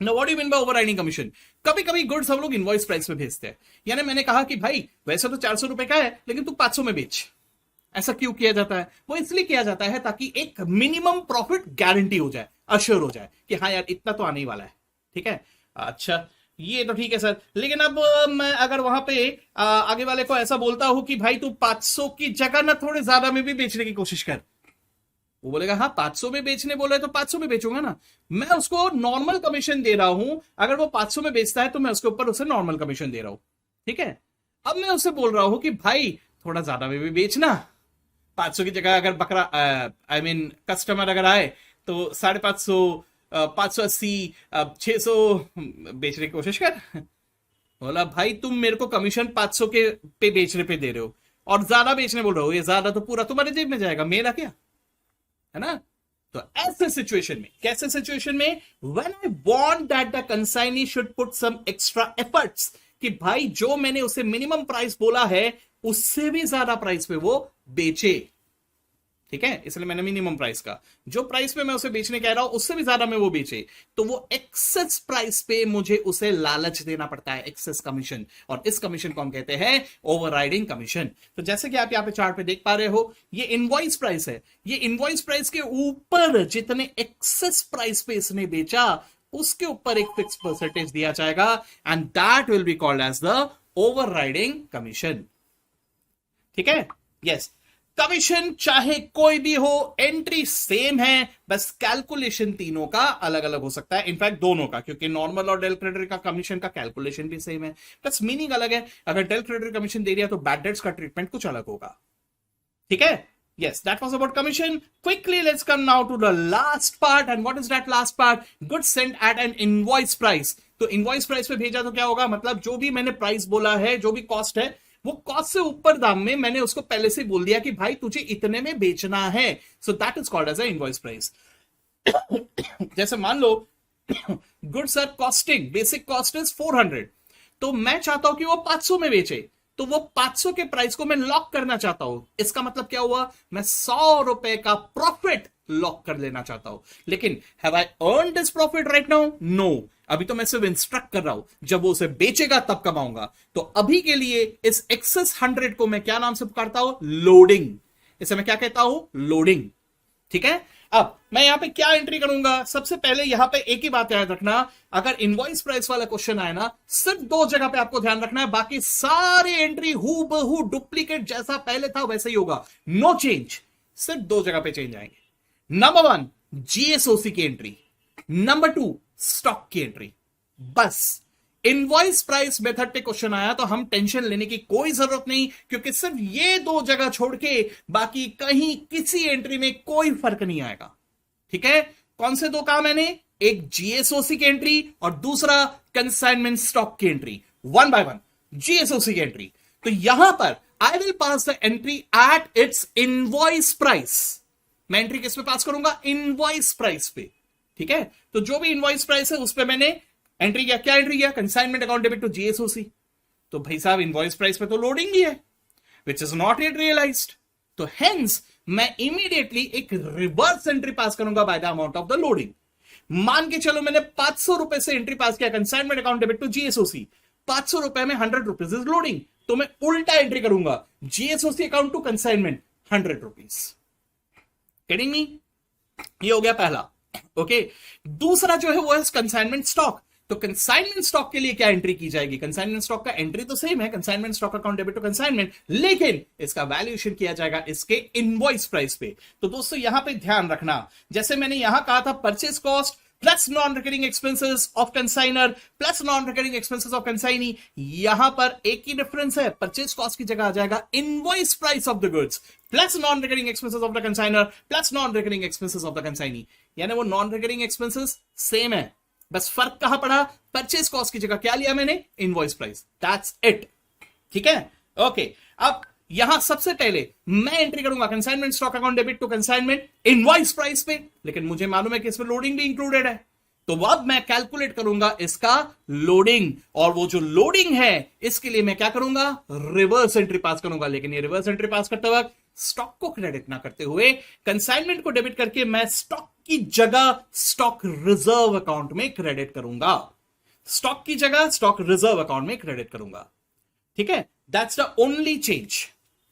Now what do you mean by overriding commission? कभी कभी गुड्स हम लोग इनवॉइस प्राइस में भेजते हैं, यानी मैंने कहा कि भाई वैसे तो 400 रुपए का है लेकिन तू 500 में बेच। ऐसा क्यों किया जाता है? वो इसलिए किया जाता है ताकि एक मिनिमम प्रॉफिट गारंटी हो जाए, अश्योर हो जाए कि हाँ यार इतना तो आने ही वाला है, ठीक है। अच्छा ये तो ठीक है सर, लेकिन अब मैं अगर वहां पे आगे वाले को ऐसा बोलता हूं कि भाई तू 500 की जगह ना थोड़े ज्यादा में भी बेचने की कोशिश कर, वो बोलेगा हाँ 500 में बेचने बोले तो 500 में बेचूंगा ना, मैं उसको नॉर्मल कमीशन दे रहा हूं। अगर वो 500 में बेचता है तो मैं उसके ऊपर उसे नॉर्मल कमीशन दे रहा हूं, ठीक है। अब मैं उससे बोल रहा हूं कि भाई थोड़ा ज्यादा में भी बेचना, 500 की जगह अगर बकरा आई मीन कस्टमर अगर आए तो 550, 580, 600 बेचने की कोशिश कर। बोला भाई तुम मेरे को कमीशन 500 के पे बेचने पे दे रहे हो और ज्यादा बेचने बोल रहे हो, ये ज्यादा तो पूरा तुम्हारे जेब में जाएगा, मेरा क्या है ना। तो ऐसे सिचुएशन में, कैसे सिचुएशन में, when I want that the consignee should put some extra efforts, कि भाई जो मैंने उसे मिनिमम प्राइस बोला है उससे भी ज्यादा प्राइस पे वो बेचे, ठीक है। इसलिए मैंने मिनिमम प्राइस का, जो प्राइस पे मैं उसे बेचने कह रहा हूं उससे भी ज्यादा में वो बेचे, तो वो एक्सेस प्राइस पे मुझे उसे लालच देना पड़ता है, एक्सेस कमीशन। और इस कमीशन को हम कहते हैं ओवरराइडिंग कमीशन। तो जैसे कि आप यहां पे चार्ट पे देख पा रहे हो, ये इनवॉइस प्राइस है, ये इनवॉइस प्राइस के ऊपर जितने एक्सेस प्राइस पे इसने बेचा उसके ऊपर एक फिक्स परसेंटेज दिया जाएगा, and that will be called as the overriding commission, ठीक है। यस, कमीशन चाहे कोई भी हो, एंट्री सेम है, बस कैलकुलेशन तीनों का अलग अलग हो सकता है, इनफैक्ट दोनों का, क्योंकि नॉर्मल और डेल क्रेडिटर का कमीशन का कैलकुलेशन भी सेम है, बस मीनिंग अलग है। अगर डेल क्रेडिटर कमीशन दे रही है तो बैड डेट्स का ट्रीटमेंट कुछ अलग होगा, ठीक है। Yes, that was about commission. Quickly, let's come now to the last part. And what is that last part? Goods sent at an invoice price. तो invoice price पे भेजा तो क्या होगा? मतलब जो भी मैंने प्राइस बोला है, जो भी कॉस्ट है, वो कॉस्ट से ऊपर दाम में मैंने उसको पहले से बोल दिया कि भाई तुझे इतने में बेचना है। So that is called as a invoice price. जैसे मान लो goods are costing, basic cost is 400. तो मैं चाहता हूं कि वो 500 में बेचे, तो वो 500 के प्राइस को मैं लॉक करना चाहता हूं। इसका मतलब क्या हुआ? मैं 100 रुपए का प्रॉफिट लॉक कर लेना चाहता हूं। लेकिन have I earn this profit right now? No, अभी तो मैं सिर्फ इंस्ट्रक्ट कर रहा हूं, जब वो उसे बेचेगा तब कमाऊंगा। तो अभी के लिए इस एक्सेस 100 को मैं क्या नाम से पुकारता हूं? लोडिंग। इसे मैं क्या कहता हूं? लोडिंग, ठीक है। अब मैं यहां पे क्या एंट्री करूंगा, सबसे पहले यहां पे एक ही बात याद रखना, अगर इनवॉइस प्राइस वाला क्वेश्चन आए ना, सिर्फ दो जगह पे आपको ध्यान रखना है, बाकी सारी एंट्री हु बहू डुप्लीकेट जैसा पहले था वैसे ही होगा, नो चेंज। सिर्फ दो जगह पे चेंज आएंगे। नंबर 1 जीएसओसी की एंट्री, नंबर 2 स्टॉक की एंट्री। बस इनवॉइस प्राइस मेथड पे क्वेश्चन आया तो हम टेंशन लेने की कोई जरूरत नहीं, क्योंकि सिर्फ ये दो जगह छोड़ के बाकी कहीं किसी एंट्री में कोई फर्क नहीं आएगा। ठीक है, कौन से दो कहा मैंने, एक जीएसओसी की एंट्री और दूसरा कंसाइनमेंट स्टॉक की एंट्री। वन बाय वन जीएसओसी की एंट्री, तो यहां पर I will pass the entry at its invoice price. मैं एंट्री किस पे पास करूंगा, इनवॉइस प्राइस पे। ठीक है, तो जो भी इनवॉइस प्राइस है उस पे मैंने एंट्री किया। क्या एंट्री किया, कंसाइनमेंट अकाउंट डेबिट टू जीएसओसी। तो भाई साहब इनवॉइस प्राइस पे तो लोडिंग ही है, which is not yet realised, तो हेंस मैं इमीडिएटली एक रिवर्स एंट्री पास करूंगा by the amount of the loading. मान के चलो मैंने 500 रुपए से एंट्री पास किया, कंसाइनमेंट अकाउंट डेबिट टू जीएसओसी, 500 रुपए में 100 रुपीज इज लोडिंग, तो मैं उल्टा एंट्री करूंगा, GSOC account to consignment 100 rupees. Getting me, ये हो गया पहला। ओके, दूसरा जो है वो है कंसाइनमेंट स्टॉक। तो कंसाइनमेंट स्टॉक के लिए क्या एंट्री की जाएगी, कंसाइनमेंट स्टॉक का एंट्री तो सेम है, consignment stock account debit to consignment, लेकिन इसका वैल्यूएशन किया जाएगा इसके इनवॉइस प्राइस पे। तो दोस्तों यहां पे ध्यान रखना, जैसे मैंने यहां कहा था purchase cost plus non recurring expenses of consignor plus non recurring expenses of consignee, यहां पर एक ही डिफरेंस है, परचेज कॉस्ट की जगह आ जाएगा invoice price of the goods plus non recurring expenses of the consignor plus non recurring expenses of the consignee. यानी वो नॉन रिकरिंग एक्सपेंसेस सेम है, बस फर्क कहां पड़ा, परचेज कॉस्ट की जगह क्या लिया मैंने, इनवॉइस प्राइस, दैट्स इट। ठीक है, ओके। अब यहां सबसे पहले मैं एंट्री करूंगा consignment stock account debit to consignment invoice price पे, लेकिन मुझे मालूम है कि इसमें लोडिंग भी इंक्लूडेड है, तो अब मैं कैलकुलेट करूंगा इसका लोडिंग, और वो जो लोडिंग है इसके लिए मैं क्या करूंगा, रिवर्स एंट्री पास करूंगा। लेकिन ये रिवर्स एंट्री पास करते वक्त स्टॉक को क्रेडिट ना करते हुए कंसाइनमेंट को डेबिट करके मैं स्टॉक की जगह स्टॉक रिजर्व अकाउंट में क्रेडिट करूंगा, स्टॉक की जगह स्टॉक रिजर्व अकाउंट में क्रेडिट करूंगा। ठीक है, that's the only change.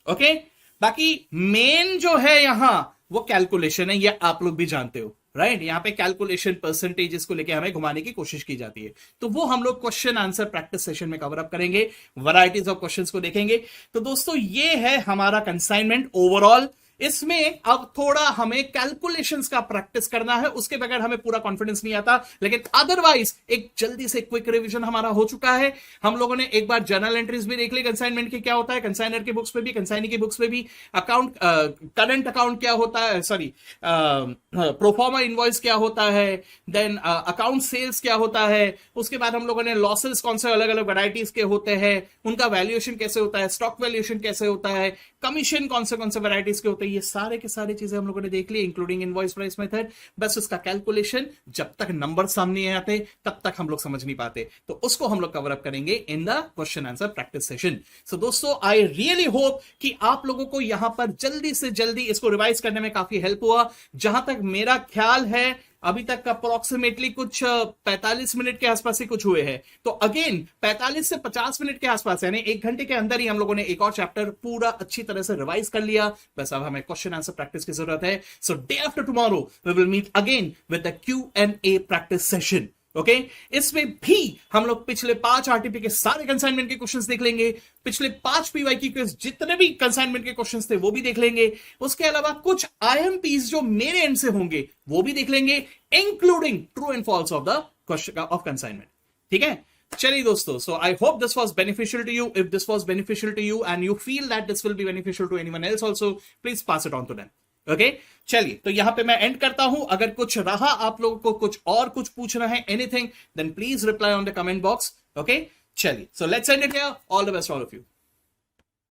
Okay, बाकी मेन जो है यहां वो कैलकुलेशन है, ये आप लोग भी जानते हो, राइट। यहां पे कैलकुलेशन परसेंटेजेस को लेके हमें घुमाने की कोशिश की जाती है, तो वो हम लोग क्वेश्चन आंसर प्रैक्टिस सेशन में कवर अप करेंगे, वैरायटीज ऑफ क्वेश्चंस को देखेंगे। तो दोस्तों ये है हमारा कंसाइनमेंट ओवरऑल। इसमें अब थोड़ा हमें कैलकुलेशंस का प्रैक्टिस करना है, उसके बगैर हमें पूरा कॉन्फिडेंस नहीं आता, लेकिन अदरवाइज एक जल्दी से क्विक रिवीजन हमारा हो चुका है। हम लोगों ने एक बार जर्नल एंट्रीज भी देख ली कंसाइनमेंट की क्या होता है, कंसाइनर की बुक्स पे भी, कंसाइनी की बुक्स पे भी, अकाउंट करंट अकाउंट क्या होता है, सॉरी प्रोफॉर्मा इनवॉइस क्या होता है, देन अकाउंट सेल्स क्या होता है, उसके बाद हम लोगों ने लॉसेस कौन से अलग अलग वैरायटीज के होते हैं, उनका वैल्यूएशन कैसे होता है, स्टॉक वैल्यूएशन कैसे होता है, कमीशन कौन से वैरायटीज के होते हैं, ये सारे के सारे चीजें हम लोगों ने देख ली, इंक्लूडिंग इनवॉइस प्राइस मेथड। बस उसका कैलकुलेशन जब तक नंबर सामने नहीं आते तब तक हम लोग समझ नहीं पाते, तो उसको हम लोग कवर अप करेंगे in the question answer practice session. So दोस्तों आई रियली होप कि आप लोगों को यहां पर जल्दी से जल्दी इसको रिवाइज करने में काफी हेल्प हुआ। जहां तक मेरा ख्याल है अभी तक अप्रोक्सीमेटली कुछ 45 मिनट के आसपास ही कुछ हुए हैं, तो अगेन 45 से 50 मिनट के आसपास यानी 1 घंटे के अंदर ही हम लोगों ने एक और चैप्टर पूरा अच्छी तरह से रिवाइज कर लिया। बस अब हमें क्वेश्चन आंसर प्रैक्टिस की जरूरत है। So day after tomorrow we will meet again with the Q&A practice session. Okay, इसमें भी हम लोग पिछले 5 आरटीपी के सारे कंसाइनमेंट के क्वेश्चंस देख लेंगे, पिछले 5 पीवाईक्यू के जितने भी कंसाइनमेंट के क्वेश्चंस थे वो भी देख लेंगे, उसके अलावा कुछ आईएमपीज जो मेरे एंड से होंगे वो भी देख लेंगे, including true and false of the question of consignment. ठीक है, चलिए दोस्तों, so I hope this was beneficial to you. If this was beneficial to you and you feel that this will be beneficial to anyone else also, please pass it on to them. Okay, चलिए तो यहां पे मैं and करता हूं। अगर कुछ रहा आप लोगों को कुछ और कुछ पूछना है, anything, then please reply on the comment box. Okay, चलिए, so let's end it here. All the best all of you.